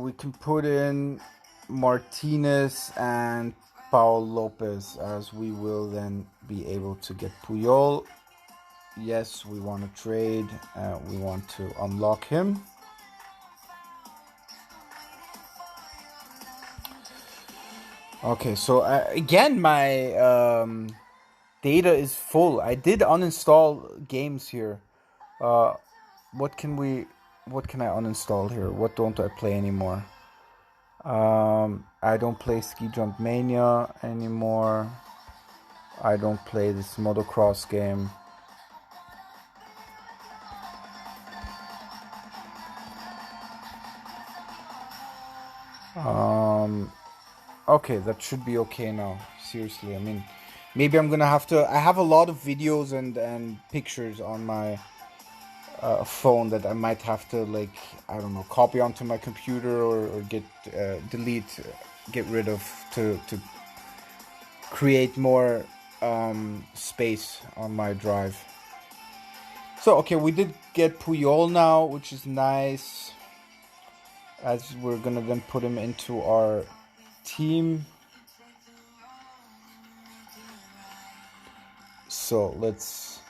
we can put in Martinez and Paul Lopez, as we will then be able to get Puyol. Yes, we want to trade. We want to unlock him. Okay, so again, my data is full. I did uninstall games here. What can I uninstall here? What don't I play anymore? I don't play Ski Jump Mania anymore. I don't play this motocross game. Okay, that should be okay now. Seriously, I mean, maybe I'm gonna have to... I have a lot of videos and pictures on my phone that I might have to, like, I don't know, copy onto my computer or get get rid of to create more space on my drive. So okay, we did get Puyol now, which is nice, as we're gonna then put him into our team. So let's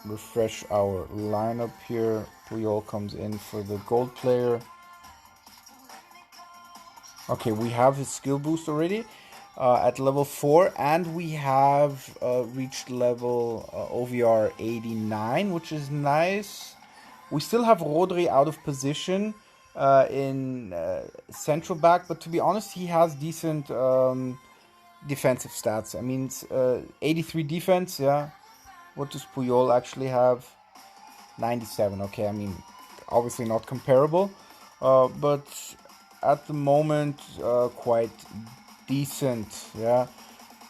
refresh our lineup here. Puyol comes in for the gold player. Okay, we have his skill boost already at level 4, and we have reached level OVR 89, which is nice. We still have Rodri out of position in central back, but to be honest, he has decent defensive stats. I mean, 83 defense, yeah. What does Puyol actually have? 97. Okay, I mean, obviously not comparable, but at the moment quite decent, yeah.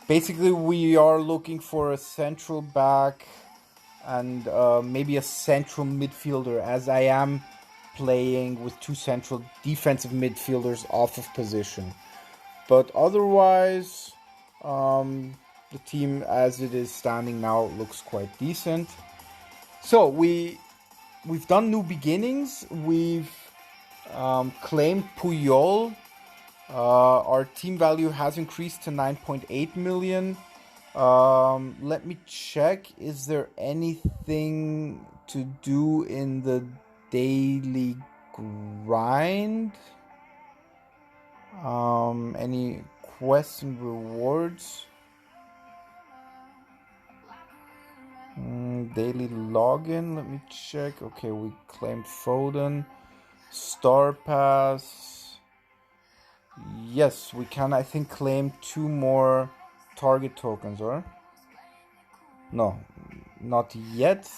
Basically, we are looking for a central back and maybe a central midfielder, as I am playing with 2 central defensive midfielders off of position. But otherwise, the team as it is standing now looks quite decent. So we've done new beginnings. We've claimed Puyol. Our team value has increased to 9.8 million. Let me check. Is there anything to do in the daily grind? Any quests and rewards? Daily login. Let me check. Okay, we claimed Foden. Star Pass. Yes, we can, I think, claim 2 more target tokens, or? No, not yet.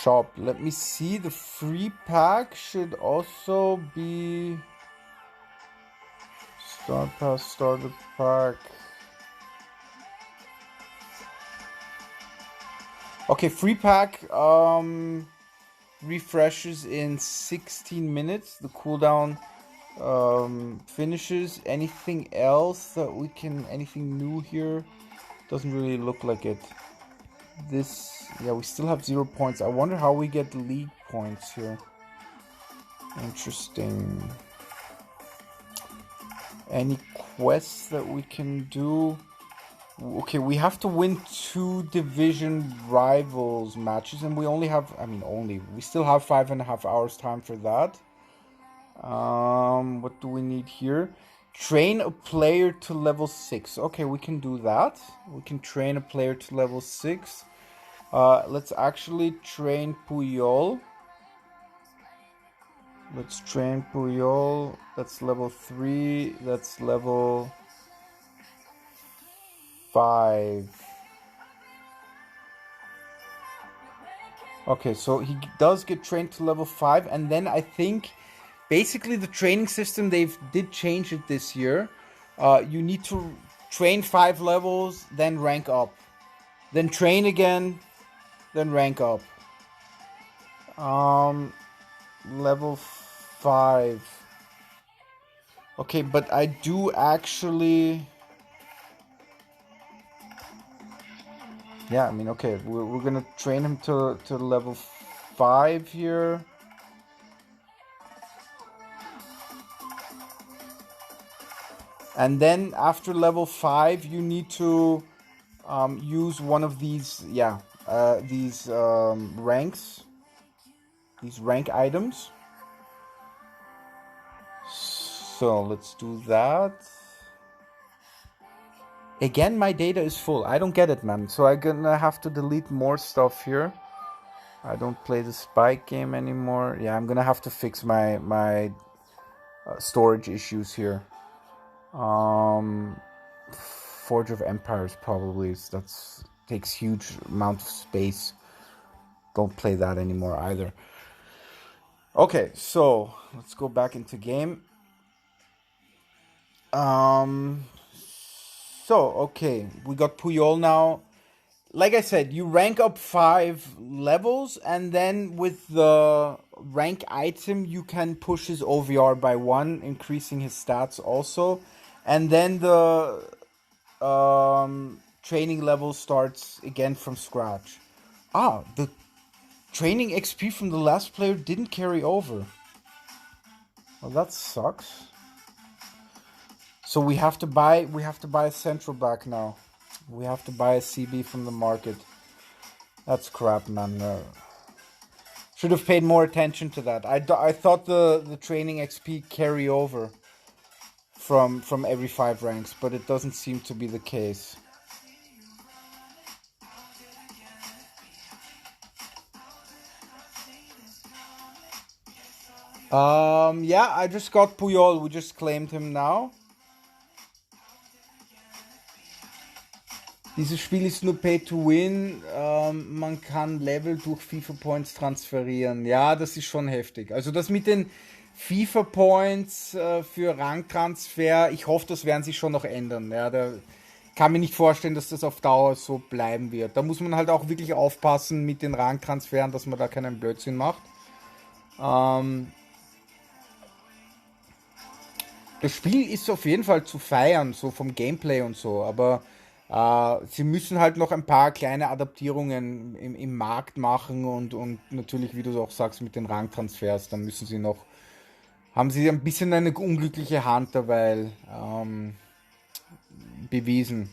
Shop. Let me see. The free pack should also be Star Pass starter pack. Okay, free pack refreshes in 16 minutes. The cooldown finishes. Anything else that we can, anything new here? Doesn't really look like it. this. Yeah, we still have 0 points. I wonder how we get league points here. Interesting. Any quests that we can do? Okay, we have to win 2 division rivals matches, and we only have, we still have 5.5 hours time for that. What do we need here? Train a player to level 6. Okay, we can do that. We can train a player to level 6. Let's actually train Puyol. Let's train Puyol. That's level 3. That's level 5. Okay, so he does get trained to level 5, and then I think basically the training system, they did change it this year. You need to train 5 levels, then rank up. Then train again, then rank up. Level 5. Okay, but I do actually... Yeah, I mean, okay, we're gonna train him to level 5 here. And then after level 5, you need to use one of these, ranks, these rank items. So let's do that. Again, my data is full. I don't get it, man. So I'm gonna have to delete more stuff here. I don't play the Spike game anymore. Yeah, I'm gonna have to fix my storage issues here. Forge of Empires probably. That's takes huge amount of space. Don't play that anymore either. Okay, so let's go back into game. Okay, we got Puyol now. Like I said, you rank up 5 levels, and then with the rank item, you can push his OVR by 1, increasing his stats also. And then the training level starts again from scratch. The training XP from the last player didn't carry over. Well, that sucks. So we have to buy a central back now. We have to buy a CB from the market. That's crap, man. Should have paid more attention to that. I thought the training XP carry over from every 5 ranks, but it doesn't seem to be the case. Yeah, I just got Puyol. We just claimed him now. Dieses Spiel ist nur Pay to Win. Man kann Level durch FIFA Points transferieren. Ja, das ist schon heftig. Also das mit den FIFA Points für Rangtransfer, ich hoffe, das werden sie schon noch ändern. Ja, da kann mir nicht vorstellen, dass das auf Dauer so bleiben wird. Da muss man halt auch wirklich aufpassen mit den Rangtransferen, dass man da keinen Blödsinn macht. Das Spiel ist auf jeden Fall zu feiern, so vom Gameplay und so, aber sie müssen halt noch ein paar kleine Adaptierungen im Markt machen und natürlich, wie du auch sagst, mit den Rangtransfers, dann müssen sie noch, haben sie ein bisschen eine unglückliche Hand dabei bewiesen.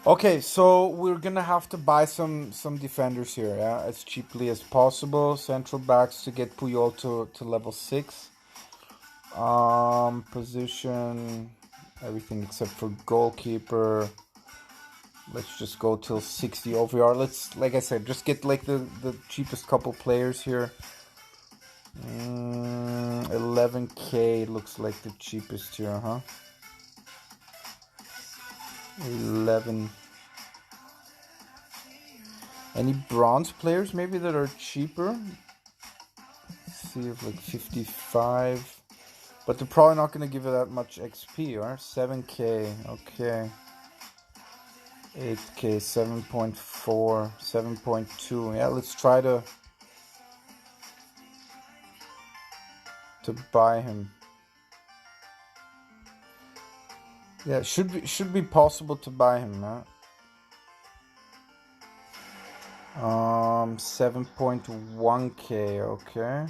Okay, so we're gonna have to buy some defenders here, yeah, as cheaply as possible. Central backs to get Puyol to level 6. Position, everything except for goalkeeper. Let's just go till 60 OVR. Let's, like I said, just get like the cheapest couple players here. 11k looks like the cheapest here, huh? 11. Any bronze players maybe that are cheaper? Let's see if like 55. But they're probably not going to give it that much XP, or 7k, okay. 8k, 7.4, 7.2. Yeah, let's try to buy him. Yeah, should be possible to buy him, man. 7.1k, okay.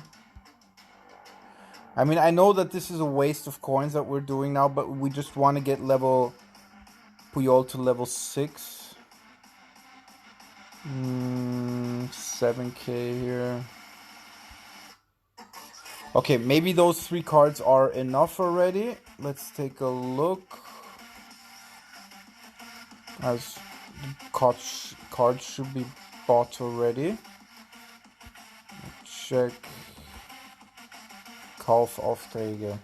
I mean, I know that this is a waste of coins that we're doing now, but we just want to get level Puyol to level 6. 7k here. Okay, maybe those 3 cards are enough already. Let's take a look. As cards should be bought already. Check. Kaufaufträge.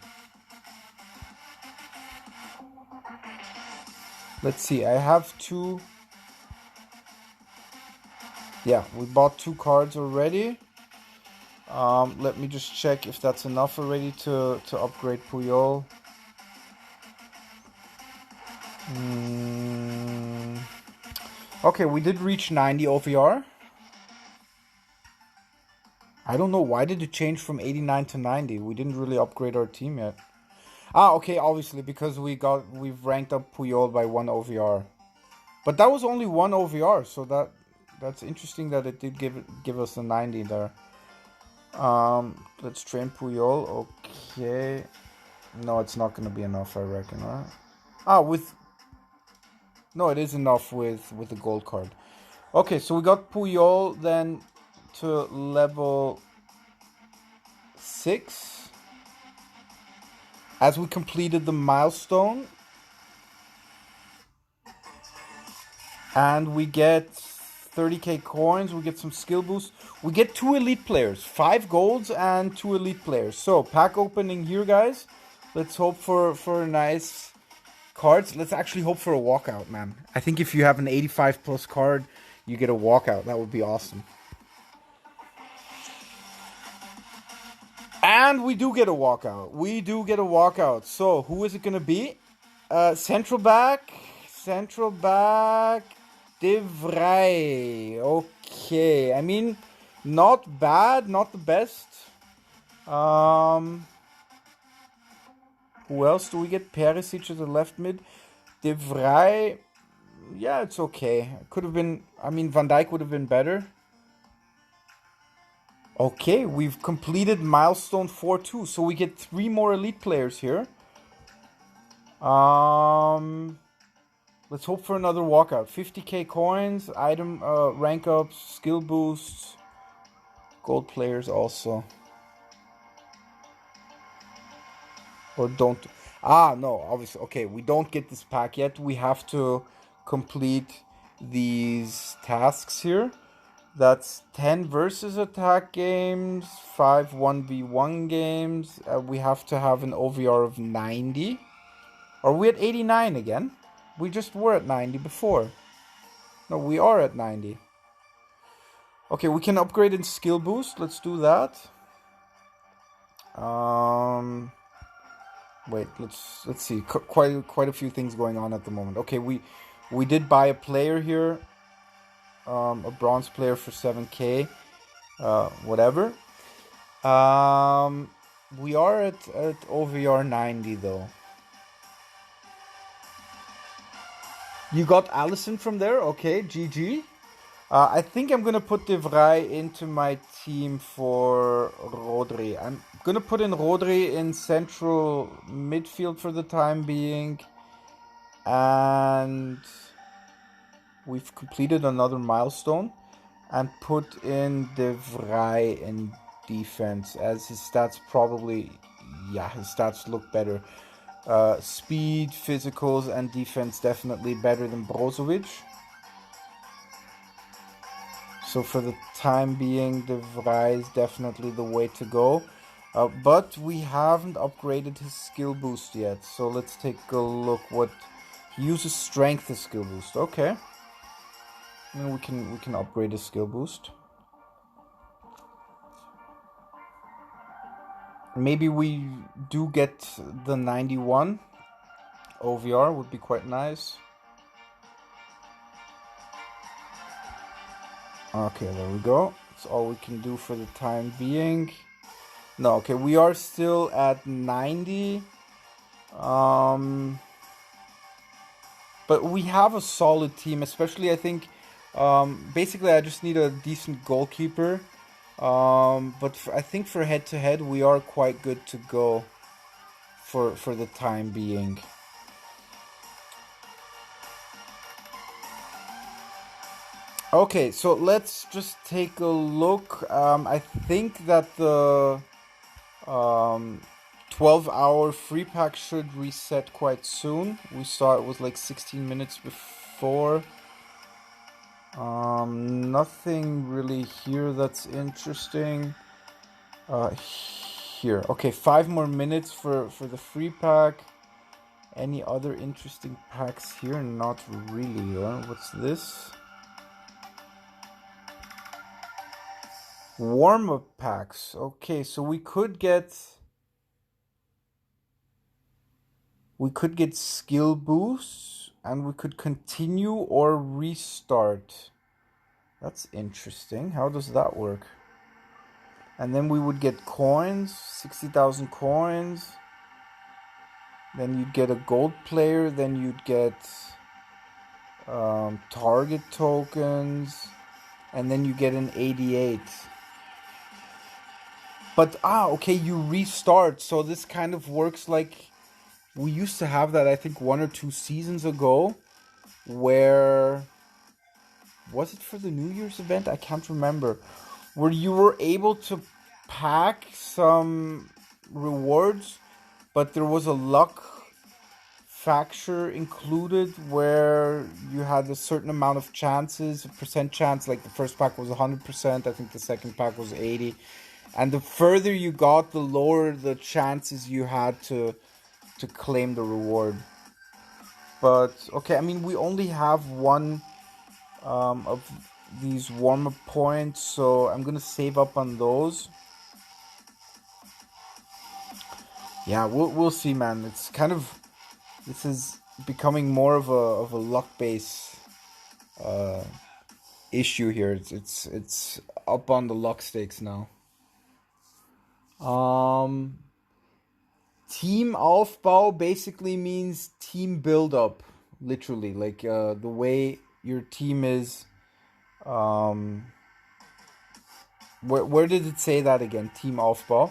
Let's see, I have 2. Yeah, we bought 2 cards already. Let me just check if that's enough already to upgrade Puyol. Okay, we did reach 90 OVR. I don't know, why did it change from 89 to 90? We didn't really upgrade our team yet. Ah, okay, obviously, because we've ranked up Puyol by 1 OVR. But that was only 1 OVR, so that's interesting that it did give us a 90 there. Let's train Puyol. Okay. No, it's not gonna be enough, I reckon, right? No, it is enough with the gold card. Okay, so we got Puyol then to level 6 as we completed the milestone. And we get 30k coins, we get some skill boosts. We get 2 elite players, 5 golds and 2 elite players. So, pack opening here, guys. Let's hope for nice cards. Let's actually hope for a walkout, man. I think if you have an 85 plus card, you get a walkout. That would be awesome. And we do get a walkout. We do get a walkout. So, who is it going to be? Central back. De Vrij. Okay. I mean, not bad. Not the best. Who else do we get? Perisic as a left mid. De Vrij. Yeah, it's okay. Could have been... I mean, Van Dijk would have been better. Okay, we've completed milestone 4-2. So we get 3 more elite players here. Let's hope for another walkout. 50k coins, item rank ups, skill boosts, gold players also. Or don't. No, obviously. Okay, we don't get this pack yet. We have to complete these tasks here. That's 10 versus attack games, 5 1v1 games. We have to have an OVR of 90. Are we at 89 again? We just were at 90 before. No, we are at 90. Okay, we can upgrade in skill boost. Let's do that. Wait, let's see. Quite a few things going on at the moment. Okay, we did buy a player here. A bronze player for 7k. Whatever. We are at OVR 90 though. You got Allison from there? Okay, GG. I think I'm going to put De Vrij into my team for Rodri. I'm going to put in Rodri in central midfield for the time being. And we've completed another milestone. And put in De Vrij in defense, as his stats probably... Yeah, his stats look better. Speed, physicals, and defense definitely better than Brozovic. So for the time being, De Vrij is definitely the way to go. But we haven't upgraded his skill boost yet. So let's take a look. What he uses strength as skill boost. Okay. I mean, we can upgrade his skill boost. Maybe we do get the 91 OVR, would be quite nice. Okay, there we go. That's all we can do for the time being. No, okay, we are still at 90. But we have a solid team, especially I think. Basically, I just need a decent goalkeeper. But I think for head to head, we are quite good to go for the time being. Okay, so let's just take a look. I think that the 12-hour free pack should reset quite soon. We saw it was like 16 minutes before. Nothing really here that's interesting. Here. Okay, 5 more minutes for the free pack. Any other interesting packs here? Not really. What's this? Warm-up packs. Okay, so we could get skill boosts, and we could continue or restart. That's interesting. How does that work? And then we would get coins, 60,000 coins. Then you'd get a gold player. Then you'd get target tokens. And then you get an 88. But, okay, you restart. So this kind of works like we used to have that, I think, 1 or 2 seasons ago. Where, was it for the New Year's event? I can't remember. Where you were able to pack some rewards, but there was a luck factor included where you had a certain amount of chances, a percent chance, like the first pack was 100%, I think the second pack was 80%. And the further you got, the lower the chances you had to claim the reward. But, okay, I mean, we only have one of these warm-up points, so I'm gonna save up on those. Yeah, we'll see, man. It's kind of, this is becoming more of a luck base issue here. It's up on the luck stakes now. Team Aufbau basically means team build up, literally, like the way your team is. Where did it say that again? Team Aufbau.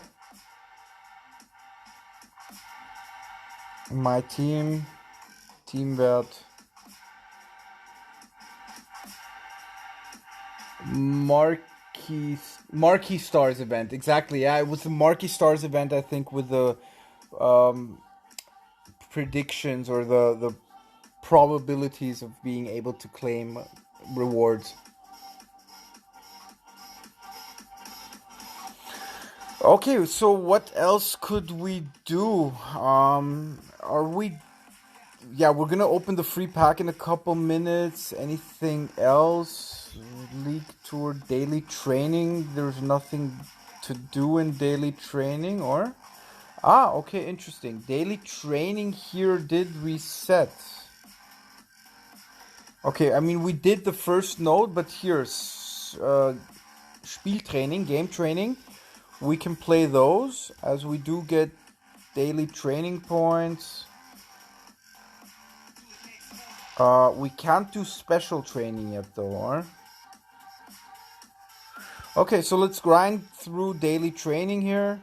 My team, Teamwert. Marquee Stars event. Exactly. Yeah, it was the Marquee Stars event, I think, with the predictions or the probabilities of being able to claim rewards. Okay, so what else could we do? Are we... Yeah, we're gonna open the free pack in a couple minutes. Anything else? League Tour daily training. There's nothing to do in daily training, or? Okay, interesting. Daily training here did reset. Okay, I mean, we did the first node, but here's Spieltraining, game training. We can play those, as we do get daily training points. We can't do special training yet, though, or? Okay, so let's grind through daily training here.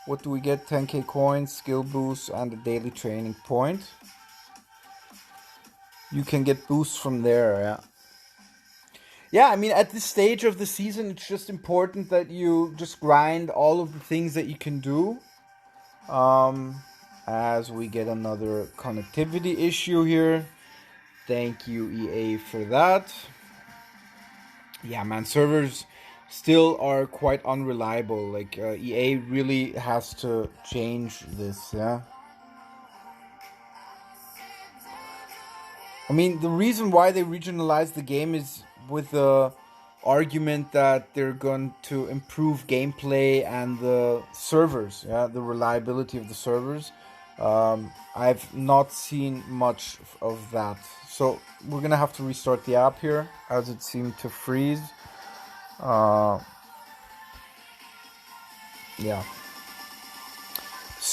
What do we get? 10k coins, skill boost, and a daily training point. You can get boosts from there, yeah. Yeah, I mean, at this stage of the season, it's just important that you just grind all of the things that you can do. As we get another connectivity issue here. Thank you, EA, for that. Yeah, man, servers still are quite unreliable. Like, EA really has to change this, yeah. I mean, the reason why they regionalized the game is with the argument that they're going to improve gameplay and the servers, yeah, the reliability of the servers. I've not seen much of that. So we're gonna have to restart the app here as it seemed to freeze. Yeah.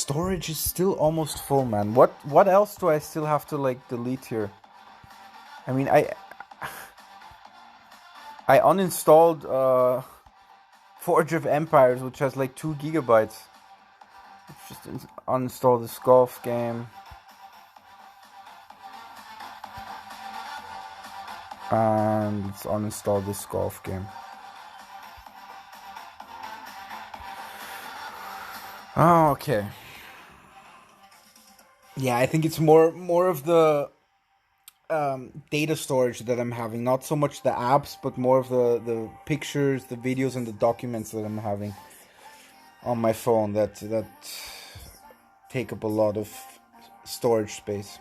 storage is still almost full, man. What else do I still have to like delete here? I mean, I uninstalled Forge of Empires, which has like 2 gigabytes. Let's just uninstall this golf game. And let's uninstall this golf game. Oh, okay. Yeah, I think it's more of the data storage that I'm having, not so much the apps, but more of the pictures, the videos, and the documents that I'm having on my phone that take up a lot of storage space.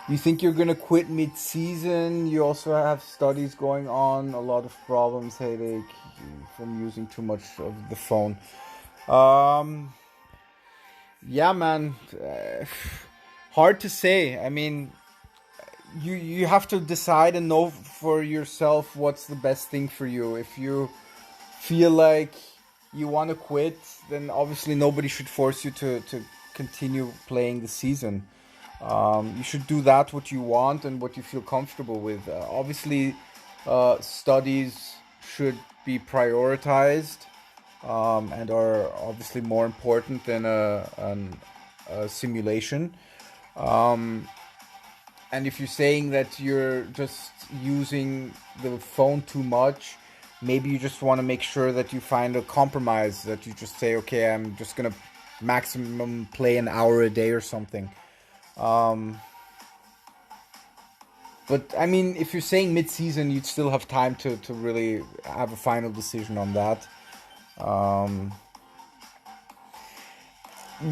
You think you're gonna quit mid-season? You also have studies going on, a lot of problems, headache from using too much of the phone. Yeah, man. Hard to say. I mean, you have to decide and know for yourself what's the best thing for you. If you feel like you want to quit, then obviously nobody should force you to continue playing the season. You should do that what you want and what you feel comfortable with. Obviously, studies should be prioritized and are obviously more important than a simulation. And if you're saying that you're just using the phone too much, maybe you just want to make sure that you find a compromise, that you just say, okay, I'm just going to maximum play an hour a day or something. But I mean, if you're saying mid-season, you'd still have time to really have a final decision on that.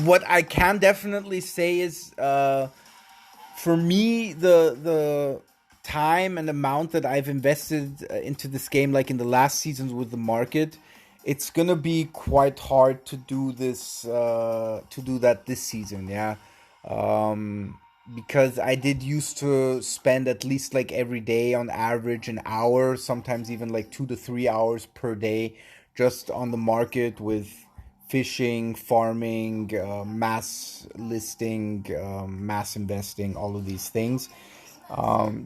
What I can definitely say is, for me, the time and amount that I've invested into this game, like in the last seasons with the market, it's gonna be quite hard to do this, to do that this season, yeah. Because I did used to spend at least like every day on average an hour, sometimes even like 2 to 3 hours per day, just on the market with fishing, farming, mass listing, mass investing, all of these things,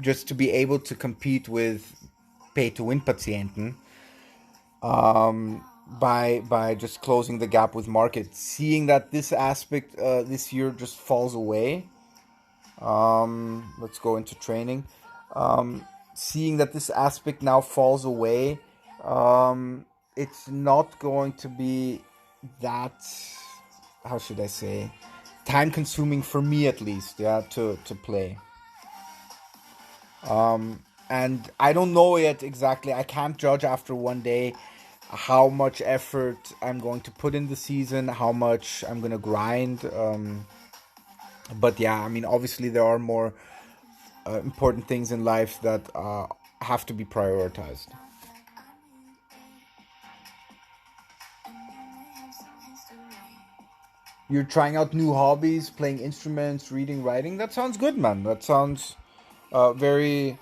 just to be able to compete with pay-to-win Patienten, by just closing the gap with market. Seeing that this aspect this year just falls away. Let's go into training. Seeing that this aspect now falls away, it's not going to be that, how should I say, time consuming for me at least, yeah, to play. And I don't know yet exactly. I can't judge after one day how much effort I'm going to put in the season, how much I'm gonna grind. But yeah, I mean, obviously there are more important things in life that have to be prioritized. You're trying out new hobbies, playing instruments, reading, writing. That sounds good, man. That sounds very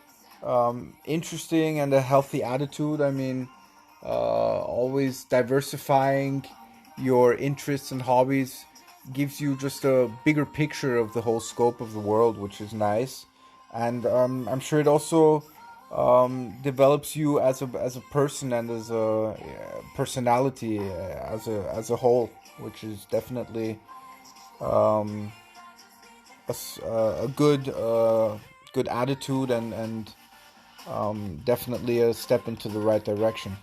interesting and a healthy attitude. I mean, always diversifying your interests and hobbies gives you just a bigger picture of the whole scope of the world, which is nice. And I'm sure it also develops you as a person and as a personality as a whole, which is definitely a good attitude and definitely a step into the right direction.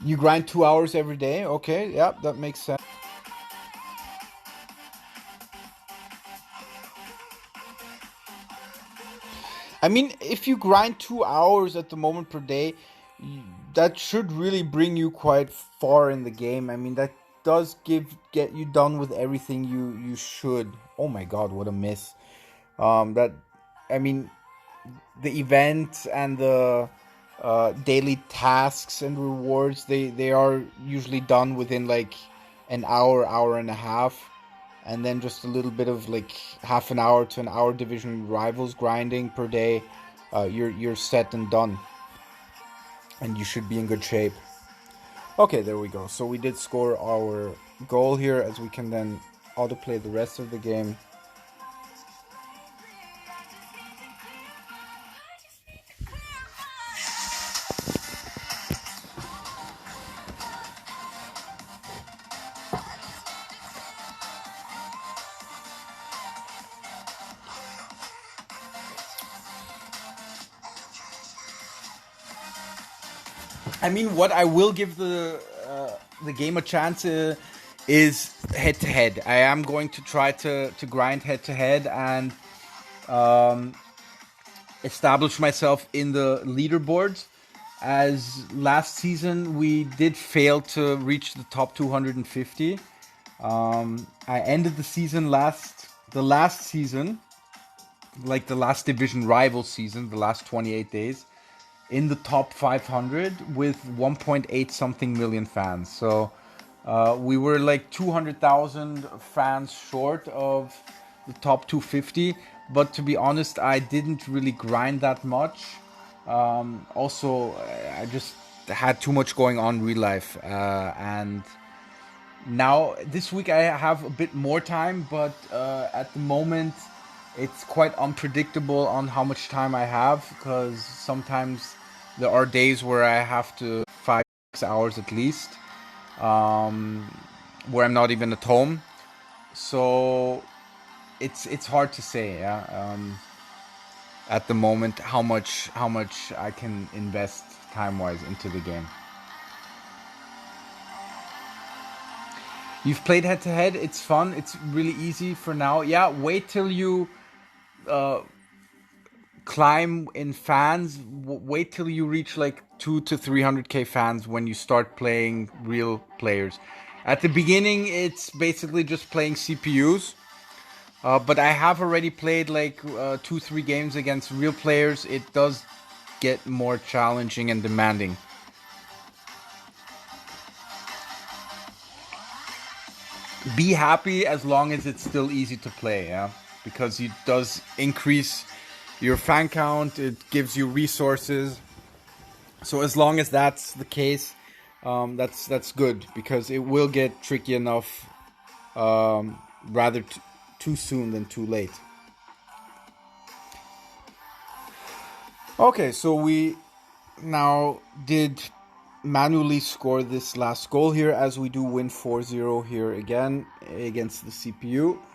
You grind 2 hours every day? Okay, yeah, that makes sense. I mean, if you grind 2 hours at the moment per day, that should really bring you quite far in the game. I mean, that does get you done with everything you should. Oh my god, what a miss. That, I mean, the event and the daily tasks and rewards, they are usually done within like an hour and a half. and then just a little bit of like half an hour to an hour division rivals grinding per day, you're set and done, and you should be in good shape. Okay, there we go. So we did score our goal here, as we can then autoplay the rest of the game. I mean, what I will give the game a chance is head to head. I am going to try to grind head to head and establish myself in the leaderboards. As last season we did fail to reach the top 250. I ended the season the last season, like the last division rival season, the last 28 days, in the top 500 with 1.8 something million fans. So we were like 200,000 fans short of the top 250. But to be honest, I didn't really grind that much. Also, I just had too much going on in real life. And now, this week I have a bit more time, but at the moment it's quite unpredictable on how much time I have, because sometimes there are days where I have to 5-6 hours at least, where I'm not even at home. So it's hard to say, at the moment how much I can invest time-wise into the game. You've played head-to-head, it's fun, it's really easy for now. Yeah, wait till you climb in fans, wait till you reach like 200 to 300k fans when you start playing real players. At the beginning, it's basically just playing CPUs. But I have already played like 2-3 games against real players. It does get more challenging and demanding. Be happy as long as it's still easy to play, yeah? Because it does increase your fan count, it gives you resources. So as long as that's the case, that's good, because it will get tricky enough rather too soon than too late. Okay, so we now did manually score this last goal here, as we do win 4-0 here again against the CPU.